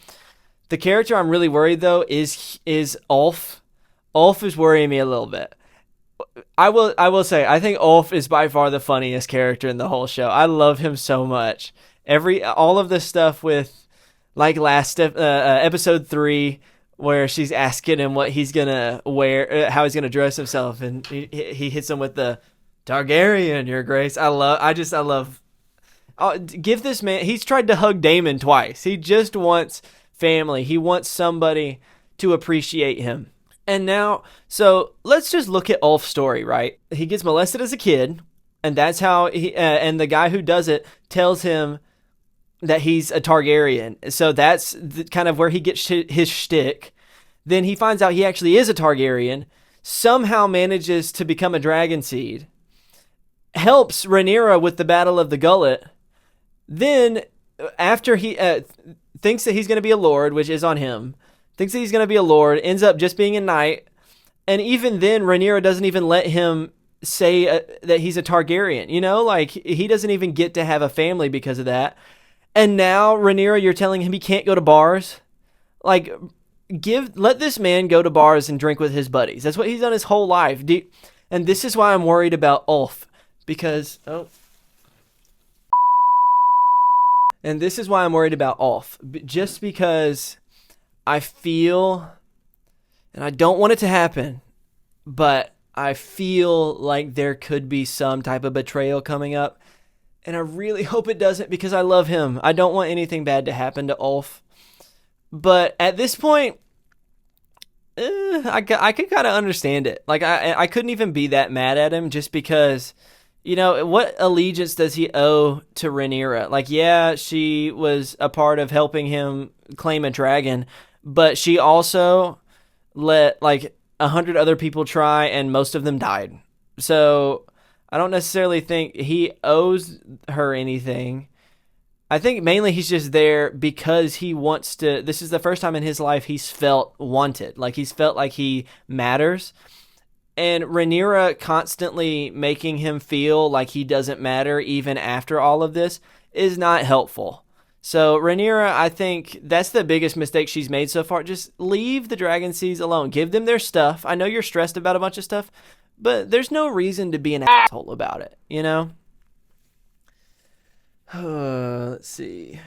The character I'm really worried, though, is Ulf. Ulf is worrying me a little bit. I will say, I think Ulf is by far the funniest character in the whole show. I love him so much. All of the stuff with, like, last episode 3, where she's asking him what he's gonna wear, how he's gonna dress himself, and he hits him with the Targaryen, Your Grace. I love. Give this man. He's tried to hug Daemon twice. He just wants family. He wants somebody to appreciate him. And now, so let's just look at Ulf's story, right? He gets molested as a kid, And that's how and the guy who does it tells him that he's a Targaryen. So that's kind of where he gets his shtick. Then he finds out he actually is a Targaryen, somehow manages to become a dragon seed, helps Rhaenyra with the Battle of the Gullet. Then, after he thinks that he's going to be a lord, which is on him, thinks that he's going to be a lord, ends up just being a knight, and even then, Rhaenyra doesn't even let him say that he's a Targaryen. You know, like, he doesn't even get to have a family because of that. And now, Rhaenyra, you're telling him he can't go to bars? Like, let this man go to bars and drink with his buddies. That's what he's done his whole life. And this is why I'm worried about Ulf. Because, and this is why I'm worried about Ulf. Just because I feel, and I don't want it to happen, but I feel like there could be some type of betrayal coming up. And I really hope it doesn't, because I love him. I don't want anything bad to happen to Ulf. But at this point, I could kind of understand it. Like, I couldn't even be that mad at him, just because, you know, what allegiance does he owe to Rhaenyra? Like, yeah, she was a part of helping him claim a dragon, but she also let, like, 100 other people try, and most of them died. So I don't necessarily think he owes her anything. I think mainly he's just there because he wants to. This is the first time in his life he's felt wanted. Like, he's felt like he matters. And Rhaenyra constantly making him feel like he doesn't matter even after all of this is not helpful. So Rhaenyra, I think that's the biggest mistake she's made so far. Just leave the Dragon Seeds alone. Give them their stuff. I know you're stressed about a bunch of stuff, but there's no reason to be an asshole about it, you know? Let's see.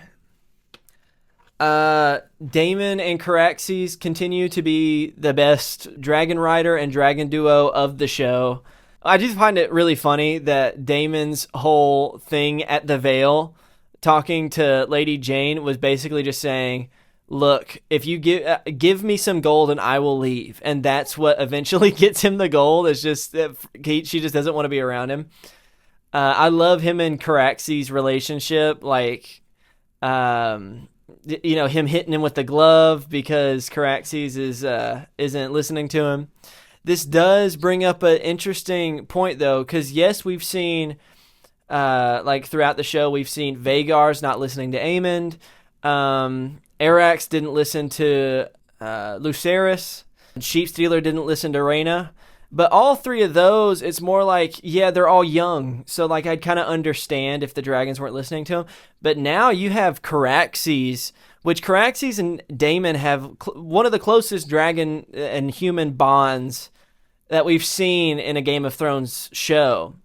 Daemon and Caraxes continue to be the best dragon rider and dragon duo of the show. I just find it really funny that Daemon's whole thing at the Vale, talking to Lady Jane, was basically just saying, look, if you give me some gold and I will leave. And that's what eventually gets him the gold. It's just that she just doesn't want to be around him. I love him and Caraxes' relationship. Like, you know, him hitting him with the glove because Caraxes isn't listening to him. This does bring up an interesting point, though, because yes, we've seen, like, throughout the show, we've seen Vhagar's not listening to Aemond. Arax didn't listen to Lucerys. Sheepstealer didn't listen to Rhaena. But all three of those, it's more like, yeah, they're all young. So, like, I'd kind of understand if the dragons weren't listening to him. But now you have Caraxes, which Caraxes and Daemon have one of the closest dragon and human bonds that we've seen in a Game of Thrones show.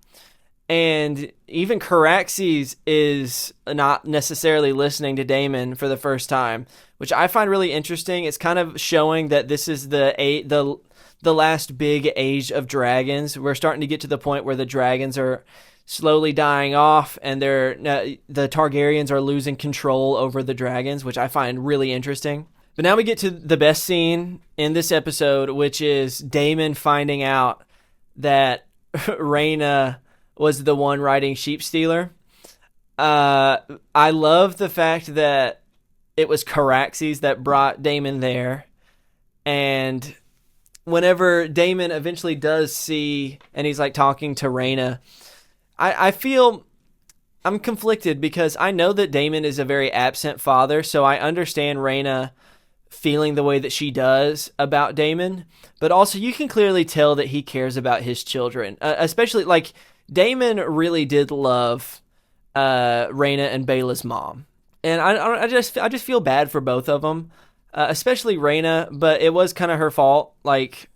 And even Caraxes is not necessarily listening to Daemon for the first time, which I find really interesting. It's kind of showing that this is the last big age of dragons. We're starting to get to the point where the dragons are slowly dying off, and the Targaryens are losing control over the dragons, which I find really interesting. But now we get to the best scene in this episode, which is Daemon finding out that Rhaena was the one riding Sheepstealer. I love the fact that it was Caraxes that brought Daemon there, and whenever Daemon eventually does see, and he's like talking to Rhaena, I feel I'm conflicted, because I know that Daemon is a very absent father, so I understand Rhaena feeling the way that she does about Daemon, but also you can clearly tell that he cares about his children, especially, like, Daemon really did love Rhaena and Baela's mom, and I just feel bad for both of them. Especially Rhaena, but it was kind of her fault. Like,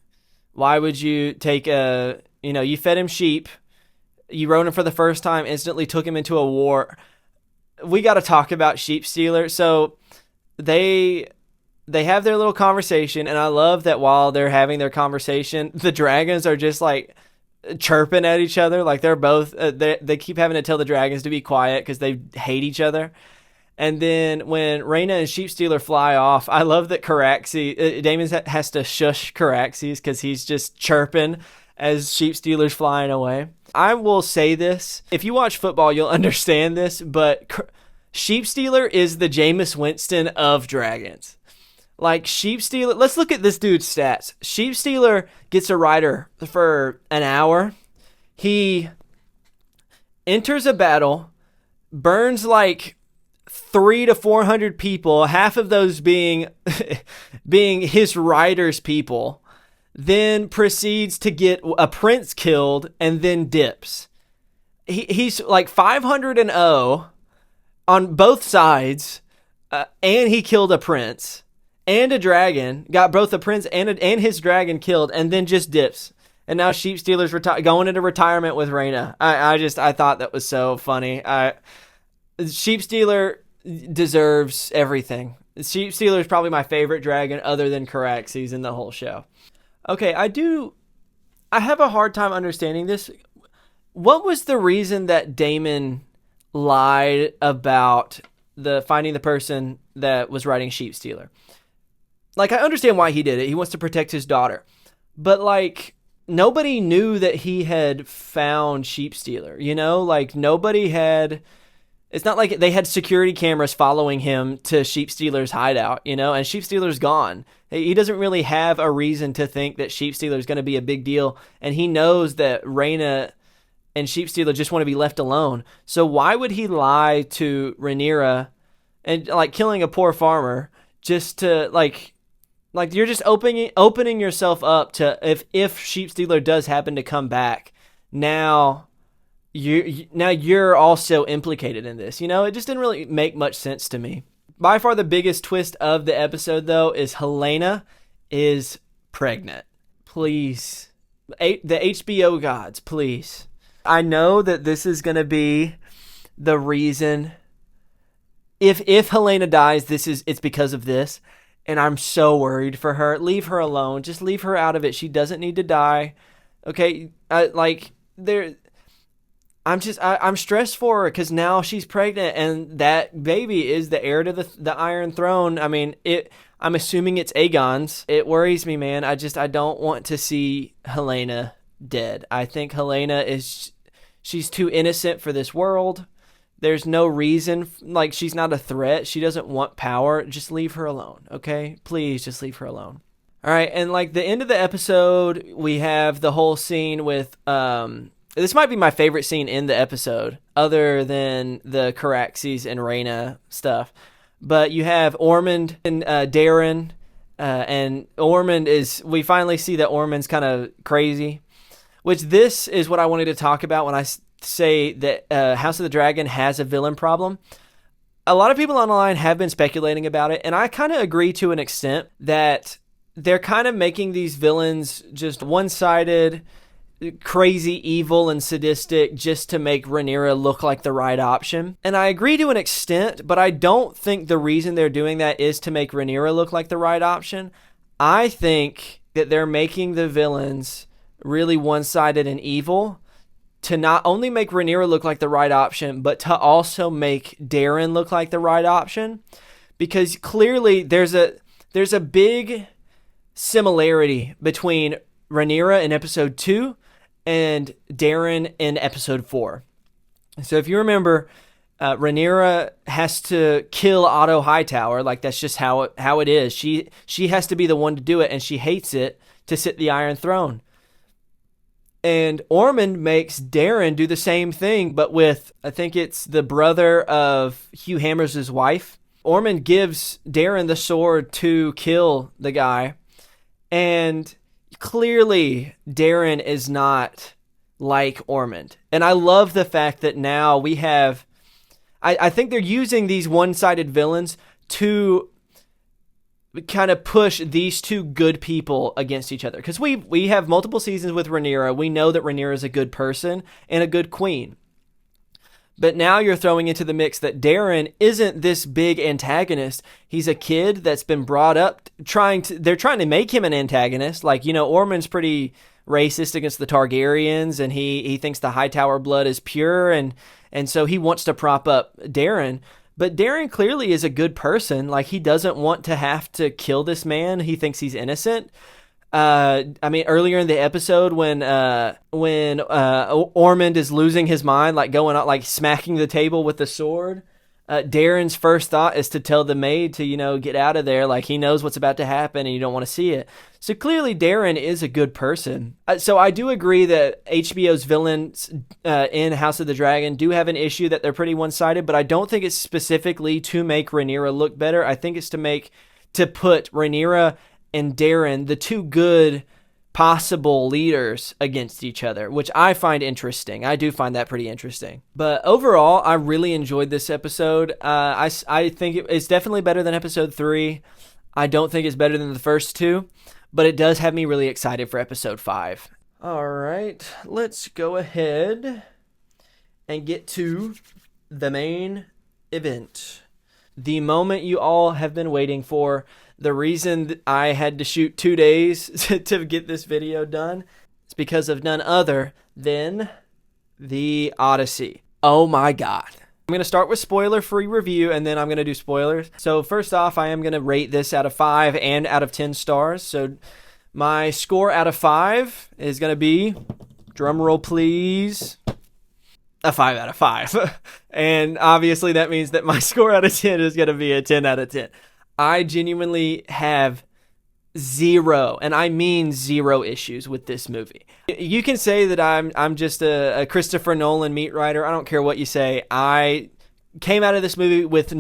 why would you take you fed him sheep, you rode him for the first time, instantly took him into a war. We got to talk about Sheepstealer. So they have their little conversation, and I love that while they're having their conversation, the dragons are just like chirping at each other. Like, they're both, they keep having to tell the dragons to be quiet because they hate each other. And then when Rhaena and Sheepstealer fly off, I love that Daemon has to shush Caraxes because he's just chirping as sheep stealers flying away. I will say this. If you watch football, you'll understand this, but sheep stealer is the Jameis Winston of dragons. Like, sheep stealer, let's look at this dude's stats. Sheep stealer gets a rider for an hour. He enters a battle, burns like 300 to 400 people, half of those being his rider's people, then proceeds to get a prince killed and then dips. He's like 500-0 on both sides, and he killed a prince and a dragon, got both the prince and his dragon killed, and then just dips. And now sheep stealers going into retirement with Rhaena. I thought that was so funny. Sheep stealer deserves everything. Sheep stealer is probably my favorite dragon other than Caraxes in the whole show. Okay, I have a hard time understanding this. What was the reason that Daemon lied about finding the person that was riding sheep stealer? Like, I understand why he did it. He wants to protect his daughter. But, like, nobody knew that he had found sheep stealer, you know? Like, nobody had... It's not like they had security cameras following him to sheep stealer's hideout, you know? And sheep stealer's gone. He doesn't really have a reason to think that sheep stealer is going to be a big deal. And he knows that Rhaena and sheep stealer just want to be left alone. So why would he lie to Rhaenyra and, like, killing a poor farmer just to, like you're just opening yourself up to if sheep stealer does happen to come back, now you're also implicated in this. You know, it just didn't really make much sense to me. By far the biggest twist of the episode, though, is Helaena is pregnant. Please, the HBO gods, please. I know that this is going to be the reason. If Helaena dies, it's because of this. And I'm so worried for her. Leave her alone. Just leave her out of it. She doesn't need to die. Okay, I'm stressed for her because now she's pregnant and that baby is the heir to the Iron Throne. I mean, I'm assuming it's Aegon's. It worries me, man. I don't want to see Helaena dead. I think Helaena she's too innocent for this world. There's no reason, like, she's not a threat. She doesn't want power. Just leave her alone, okay? Please, just leave her alone. All right, and, like, the end of the episode, we have the whole scene with, this might be my favorite scene in the episode, other than the Caraxes and Rhaena stuff. But you have Ormond and Darren, and we finally see that Ormond's kind of crazy, which this is what I wanted to talk about when I say that House of the Dragon has a villain problem. A lot of people online have been speculating about it, and I kind of agree to an extent that they're kind of making these villains just one-sided, crazy, evil, and sadistic just to make Rhaenyra look like the right option. And I agree to an extent, but I don't think the reason they're doing that is to make Rhaenyra look like the right option. I think that they're making the villains really one-sided and evil to not only make Rhaenyra look like the right option, but to also make Darren look like the right option. Because clearly there's a big similarity between Rhaenyra in episode 2 and Darren in episode 4. So if you remember, Rhaenyra has to kill Otto Hightower. Like, that's just how it is. She has to be the one to do it, and she hates it to sit the Iron Throne. And Ormond makes Darren do the same thing, but with, I think it's the brother of Hugh Hammers' wife. Ormond gives Darren the sword to kill the guy. And clearly, Darren is not like Ormond. And I love the fact that now we have... I think they're using these one-sided villains to kind of push these two good people against each other. Because we have multiple seasons with Rhaenyra. We know that Rhaenyra is a good person and a good queen. But now you're throwing into the mix that Darren isn't this big antagonist. He's a kid that's been brought up they're trying to make him an antagonist. Like, you know, Ormond's pretty racist against the Targaryens, and he thinks the Hightower blood is pure, and so he wants to prop up Darren. But Darren clearly is a good person. Like, he doesn't want to have to kill this man. He thinks he's innocent. Earlier in the episode when Ormond is losing his mind, like going out, like smacking the table with the sword, Darren's first thought is to tell the maid to, get out of there. Like, he knows what's about to happen and you don't want to see it. So clearly Darren is a good person. So I do agree that HBO's villains in House of the Dragon do have an issue that they're pretty one-sided, but I don't think it's specifically to make Rhaenyra look better. I think it's to put Rhaenyra and Darren, the two good possible leaders, against each other, which I find interesting. I do find that pretty interesting. But overall, I really enjoyed this episode. I think it's definitely better than episode 3. I don't think it's better than the first 2, but it does have me really excited for episode 5. All right, let's go ahead and get to the main event. The moment you all have been waiting for. The reason that I had to shoot 2 days to get this video done is because of none other than the Odyssey. Oh my God. I'm going to start with spoiler-free review, and then I'm going to do spoilers. So first off, I am going to rate this out of 5 and out of 10 stars. So my score out of 5 is going to be, drumroll please, a 5 out of 5. And obviously that means that my score out of 10 is going to be a 10 out of 10. I genuinely have zero, and I mean zero, issues with this movie. You can say that I'm just a Christopher Nolan meat writer. I don't care what you say. I came out of this movie with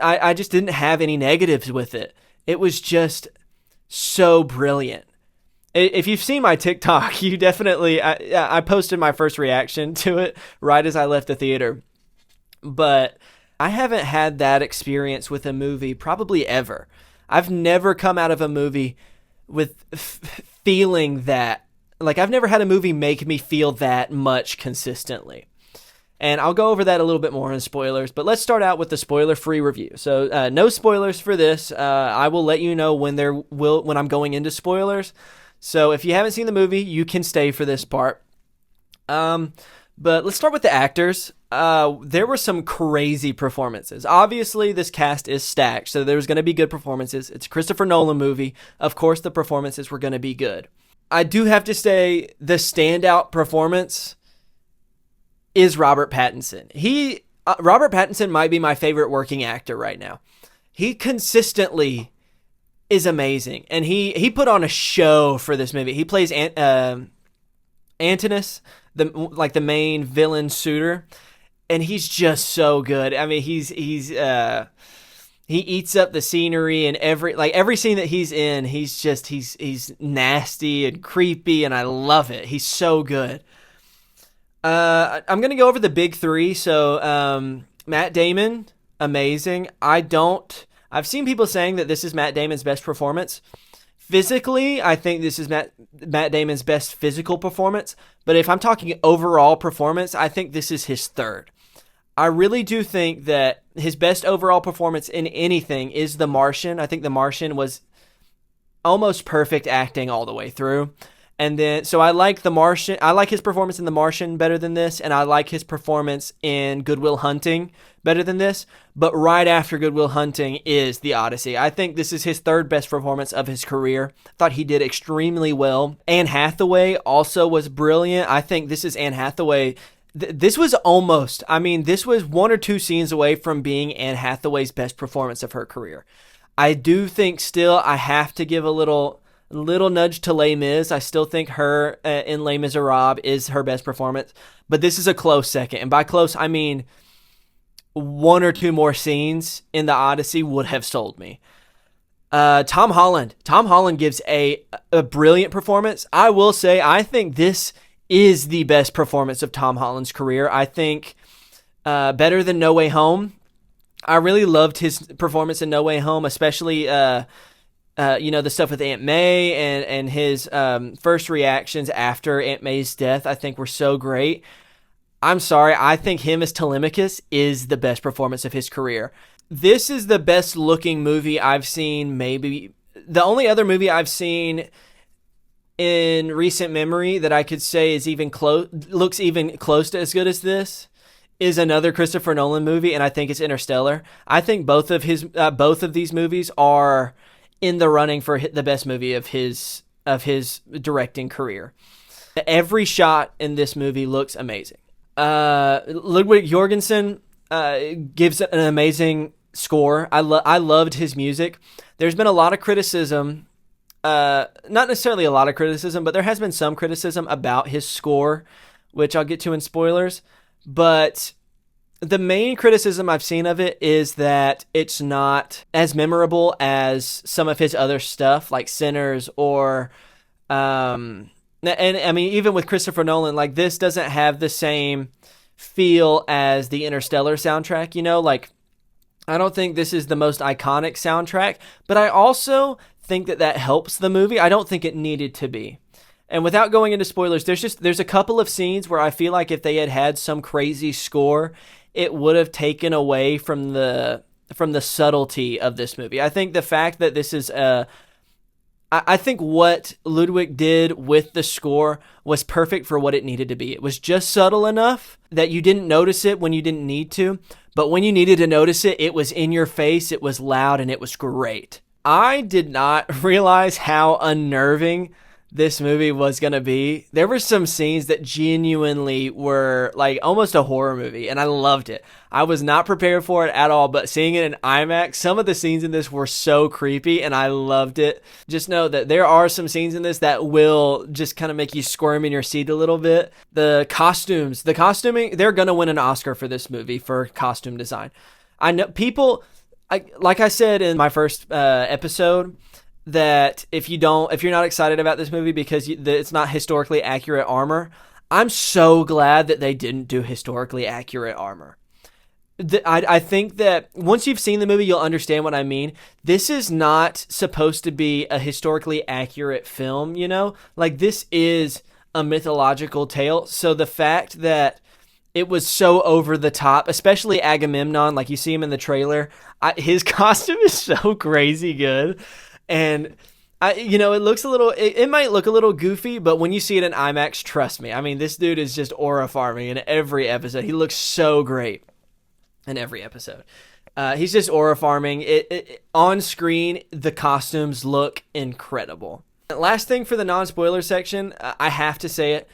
I just didn't have any negatives with it. It was just so brilliant. If you've seen my TikTok, you definitely, I posted my first reaction to it right as I left the theater. But I haven't had that experience with a movie probably ever. I've never come out of a movie with feeling that, like, I've never had a movie make me feel that much consistently. And I'll go over that a little bit more in spoilers, but let's start out with the spoiler-free review. So no spoilers for this. I will let you know when I'm going into spoilers. So if you haven't seen the movie, you can stay for this part. But let's start with the actors. There were some crazy performances. Obviously, this cast is stacked, so there's going to be good performances. It's a Christopher Nolan movie. Of course, the performances were going to be good. I do have to say the standout performance is Robert Pattinson. Robert Pattinson might be my favorite working actor right now. He consistently is amazing, and he put on a show for this movie. He plays Antinous, the main villain suitor, and he's just so good. I mean, he eats up the scenery, and every scene that he's in, he's nasty and creepy, and I love it. He's so good. I'm gonna go over the big three. So Matt Damon, amazing. I've seen people saying that this is Matt Damon's best performance. Physically, I think this is Matt Damon's best physical performance. But if I'm talking overall performance, I think this is his third. I really do think that his best overall performance in anything is The Martian. I think The Martian was almost perfect acting all the way through. And then, so I like The Martian. I like his performance in The Martian better than this, and I like his performance in Good Will Hunting better than this. But right after Good Will Hunting is The Odyssey. I think this is his third best performance of his career. I thought he did extremely well. Anne Hathaway also was brilliant. I think this is Anne Hathaway. This was 1 or 2 scenes away from being Anne Hathaway's best performance of her career. I do think still I have to give a little nudge to Les Mis. I still think her in Les Miserables is her best performance, but this is a close second. And by close, I mean 1 or 2 more scenes in the Odyssey would have sold me. Tom Holland gives a brilliant performance. I will say, I think this is the best performance of Tom Holland's career. I think better than No Way Home. I really loved his performance in No Way Home, especially the stuff with Aunt May and his first reactions after Aunt May's death, I think were so great. I'm sorry, I think him as Telemachus is the best performance of his career. This is the best looking movie I've seen, maybe. The only other movie I've seen in recent memory that I could say is looks even close to as good as this is another Christopher Nolan movie, and I think it's Interstellar. I think both of these movies are in the running for the best movie of his directing career. Every shot in this movie looks amazing. Ludwig Göransson gives it an amazing score. I loved his music. There's been a lot of criticism, not necessarily a lot of criticism, but there has been some criticism about his score, which I'll get to in spoilers. But the main criticism I've seen of it is that it's not as memorable as some of his other stuff, like Sinners or, and I mean, even with Christopher Nolan, like this doesn't have the same feel as the Interstellar soundtrack, you know, like I don't think this is the most iconic soundtrack, but I also think that helps the movie. I don't think it needed to be. And without going into spoilers, there's a couple of scenes where I feel like if they had had some crazy score, it would have taken away from the subtlety of this movie. I think the fact that this is I think what Ludwig did with the score was perfect for what it needed to be. It was just subtle enough that you didn't notice it when you didn't need to, but when you needed to notice it, it was in your face, it was loud, and it was great. I did not realize how unnerving this movie was going to be. There were some scenes that genuinely were like almost a horror movie, and I loved it. I was not prepared for it at all, but seeing it in IMAX, some of the scenes in this were so creepy, and I loved it. Just know that there are some scenes in this that will just kind of make you squirm in your seat a little bit. The costuming, they're going to win an Oscar for this movie for costume design. I know people, like I said in my first episode, that if you're not excited about this movie because it's not historically accurate armor, I'm so glad that they didn't do historically accurate armor. I think that once you've seen the movie, you'll understand what I mean. This is not supposed to be a historically accurate film, you know? Like, this is a mythological tale. So the fact that it was so over the top, especially Agamemnon, like you see him in the trailer, his costume is so crazy good. And it might look a little goofy, but when you see it in IMAX, trust me. I mean, this dude is just aura farming in every episode. He looks so great in every episode. He's just aura farming. On screen, the costumes look incredible. Last thing for the non-spoiler section, I have to say it.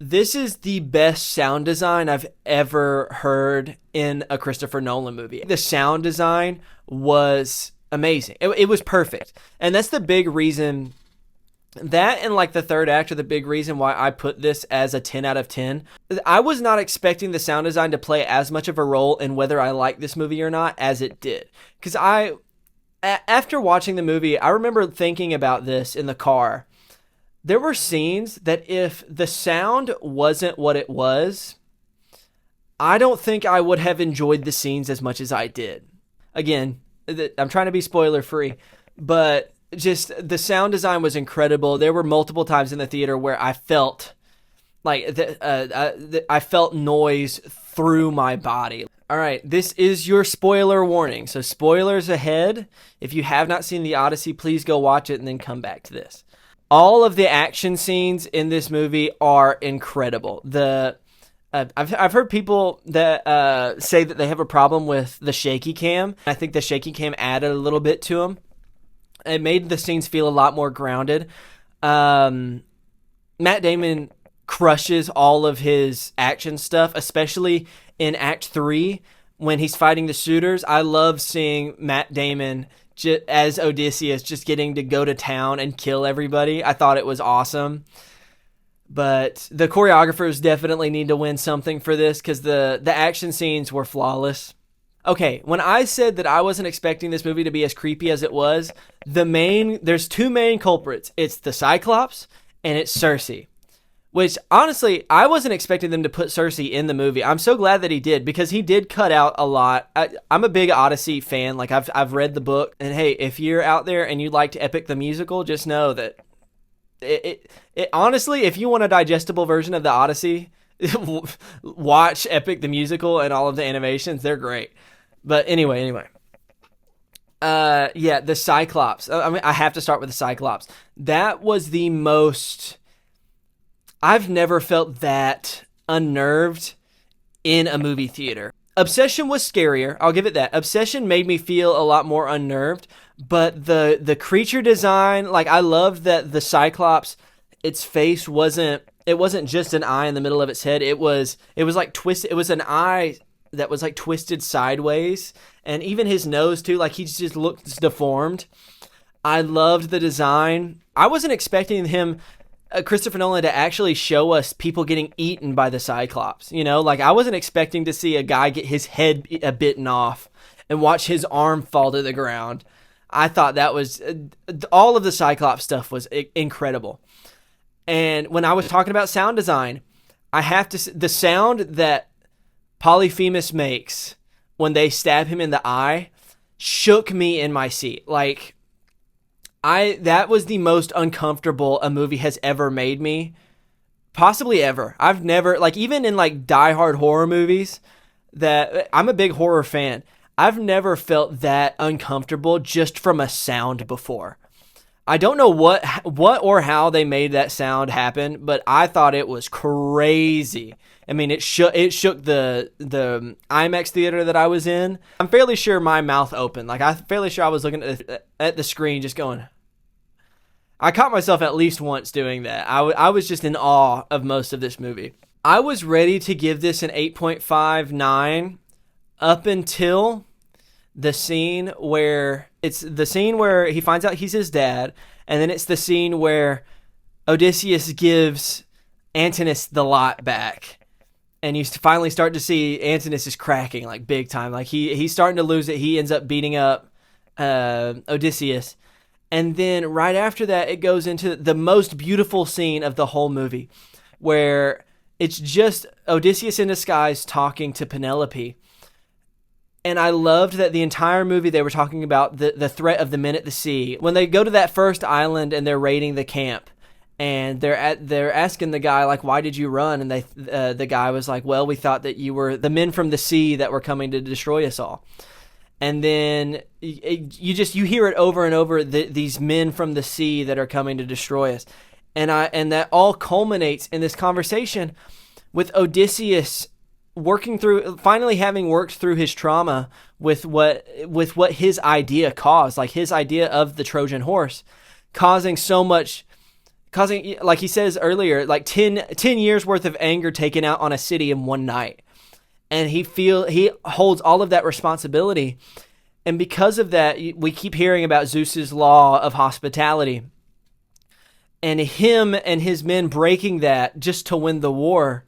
This is the best sound design I've ever heard in a Christopher Nolan movie. The sound design was amazing. It was perfect. And that's the big reason, that and like the third act are the big reason why I put this as a 10 out of 10. I was not expecting the sound design to play as much of a role in whether I like this movie or not as it did. Because after watching the movie, I remember thinking about this in the car. There were scenes that if the sound wasn't what it was, I don't think I would have enjoyed the scenes as much as I did. Again, I'm trying to be spoiler free, but just the sound design was incredible. There were multiple times in the theater where I felt like I felt noise through my body. All right, this is your spoiler warning. So spoilers ahead. If you have not seen the Odyssey, please go watch it and then come back to this. All of the action scenes in this movie are incredible. I've heard people that say that they have a problem with the shaky cam. I think the shaky cam added a little bit to them. It made the scenes feel a lot more grounded. Matt Damon crushes all of his action stuff, especially in Act 3 when he's fighting the shooters. I love seeing Matt Damon as Odysseus just getting to go to town and kill everybody. I thought it was awesome. But the choreographers definitely need to win something for this because the action scenes were flawless. Okay, when I said that I wasn't expecting this movie to be as creepy as it was, there's two main culprits. It's the Cyclops and it's Cersei. Which, honestly, I wasn't expecting them to put Cersei in the movie. I'm so glad that he did, because he did cut out a lot. I'm a big Odyssey fan. Like, I've read the book. And hey, if you're out there and you liked Epic the Musical, just know that it honestly, if you want a digestible version of the Odyssey, watch Epic the Musical and all of the animations. They're great. But anyway. Yeah, the Cyclops. I mean, I have to start with the Cyclops. That was the most... I've never felt that unnerved in a movie theater. Obsession was scarier. I'll give it that. Obsession made me feel a lot more unnerved, But the creature design, like I loved that the Cyclops, its face wasn't just an eye in the middle of its head. It was like twisted. It was an eye that was like twisted sideways, and even his nose too, like he just looked deformed. I loved the design. I wasn't expecting Christopher Nolan, to actually show us people getting eaten by the Cyclops. You know, like I wasn't expecting to see a guy get his head bitten off and watch his arm fall to the ground. I thought that was all of the Cyclops stuff was incredible. And when I was talking about sound design, the sound that Polyphemus makes when they stab him in the eye shook me in my seat. Like that was the most uncomfortable a movie has ever made me, possibly ever. I've never, like, even in like diehard horror movies, that I'm a big horror fan, I've never felt that uncomfortable just from a sound before. I don't know what or how they made that sound happen, but I thought it was crazy. I mean, it shook the IMAX theater that I was in. I'm fairly sure my mouth opened. Like, I'm fairly sure I was looking at the screen just going. I caught myself at least once doing that. I was just in awe of most of this movie. I was ready to give this an 8.59 up until the scene where he finds out he's his dad, and then it's the scene where Odysseus gives Antinous the lot back, and you finally start to see Antinous is cracking like big time. Like he's starting to lose it. He ends up beating up Odysseus, and then right after that, it goes into the most beautiful scene of the whole movie, where it's just Odysseus in disguise talking to Penelope. And I loved that the entire movie they were talking about the threat of the men at the sea. When they go to that first island and they're raiding the camp, and they're asking the guy, like, why did you run? And the guy was like, well, we thought that you were the men from the sea that were coming to destroy us all. And then you hear it over and over, these men from the sea that are coming to destroy us. And that all culminates in this conversation with Odysseus finally having worked through his trauma with what his idea caused, like his idea of the Trojan horse, causing, like he says earlier, like 10 years worth of anger taken out on a city in one night. And he holds all of that responsibility. And because of that, we keep hearing about Zeus's law of hospitality, and him and his men breaking that just to win the war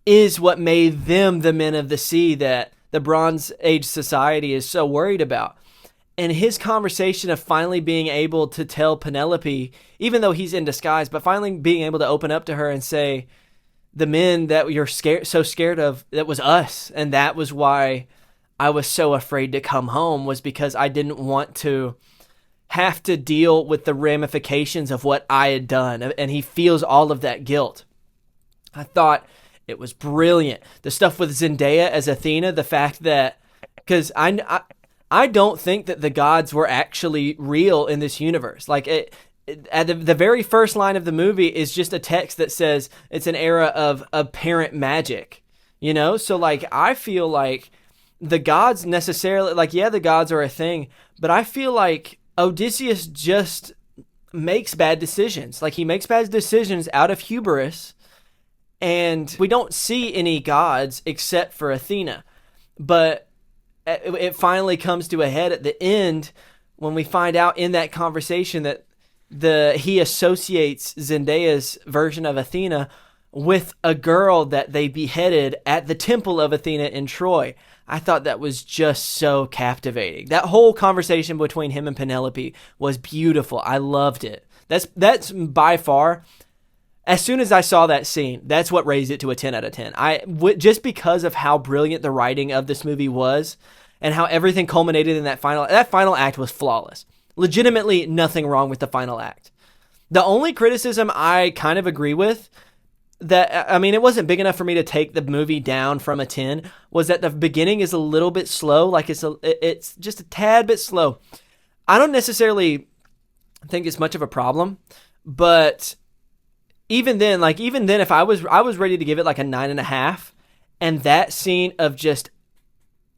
is what made them the men of the sea that the Bronze Age society is so worried about. And his conversation of finally being able to tell Penelope, even though he's in disguise, but finally being able to open up to her and say, the men that you're so scared of, that was us. And that was why I was so afraid to come home, was because I didn't want to have to deal with the ramifications of what I had done. And he feels all of that guilt. I thought it was brilliant. The stuff with Zendaya as Athena, the fact that, because I don't think that the gods were actually real in this universe. Like at the very first line of the movie is just a text that says it's an era of apparent magic, you know? So like, I feel like the gods necessarily, like, yeah, the gods are a thing, but I feel like Odysseus just makes bad decisions. Like, he makes bad decisions out of hubris. And we don't see any gods except for Athena. But it finally comes to a head at the end when we find out in that conversation that he associates Zendaya's version of Athena with a girl that they beheaded at the temple of Athena in Troy. I thought that was just so captivating. That whole conversation between him and Penelope was beautiful. I loved it. That's by far... As soon as I saw that scene, that's what raised it to a 10 out of 10. Just because of how brilliant the writing of this movie was and how everything culminated in that final act was flawless. Legitimately nothing wrong with the final act. The only criticism I kind of agree with, that, I mean, it wasn't big enough for me to take the movie down from a 10, was that the beginning is a little bit slow. Like it's just a tad bit slow. I don't necessarily think it's much of a problem, but even then, if I was ready to give it like a 9.5, and that scene of just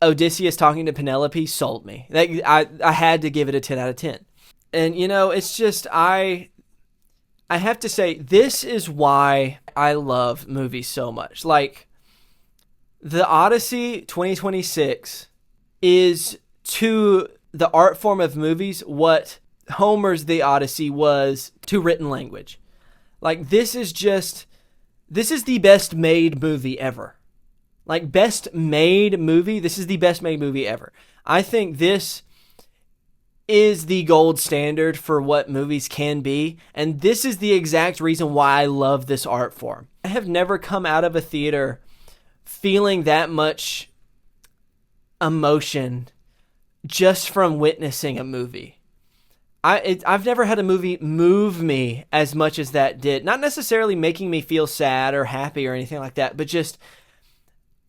Odysseus talking to Penelope sold me. I had to give it a 10 out of 10. And, it's just, I have to say, this is why I love movies so much. Like, the Odyssey 2026 is to the art form of movies what Homer's The Odyssey was to written language. Like, this is the best made movie ever. Like, best made movie, this is the best made movie ever. I think this is the gold standard for what movies can be, and this is the exact reason why I love this art form. I have never come out of a theater feeling that much emotion just from witnessing a movie. I've never had a movie move me as much as that did. Not necessarily making me feel sad or happy or anything like that, but just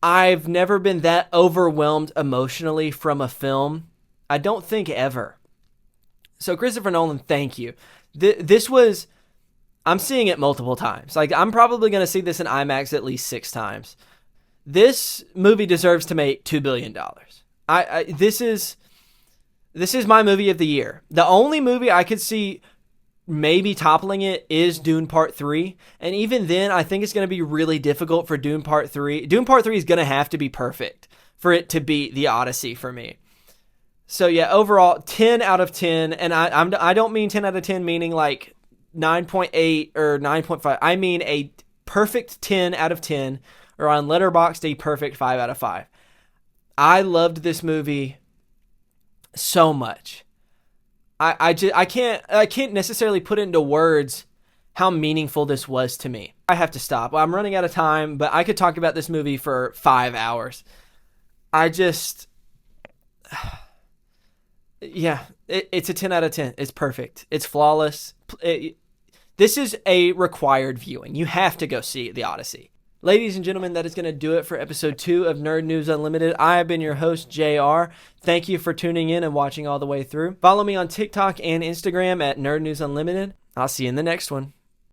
I've never been that overwhelmed emotionally from a film. I don't think ever. So Christopher Nolan, thank you. I'm seeing it multiple times. Like, I'm probably going to see this in IMAX at least 6 times. This movie deserves to make $2 billion. This is my movie of the year. The only movie I could see maybe toppling it is Dune Part 3. And even then, I think it's going to be really difficult for Dune Part 3. Dune Part 3 is going to have to be perfect for it to beat The Odyssey for me. So yeah, overall, 10 out of 10. And I don't mean 10 out of 10 meaning like 9.8 or 9.5. I mean a perfect 10 out of 10, or on Letterboxd, a perfect 5 out of 5. I loved this movie so much. I can't necessarily put into words how meaningful this was to me. I have to stop. Well, I'm running out of time, but I could talk about this movie for 5 hours. It's a 10 out of 10. It's perfect. It's flawless. This is a required viewing. You have to go see The Odyssey. Ladies and gentlemen, that is going to do it for episode 2 of Nerd News Unlimited. I have been your host, JR. Thank you for tuning in and watching all the way through. Follow me on TikTok and Instagram at Nerd News Unlimited. I'll see you in the next one.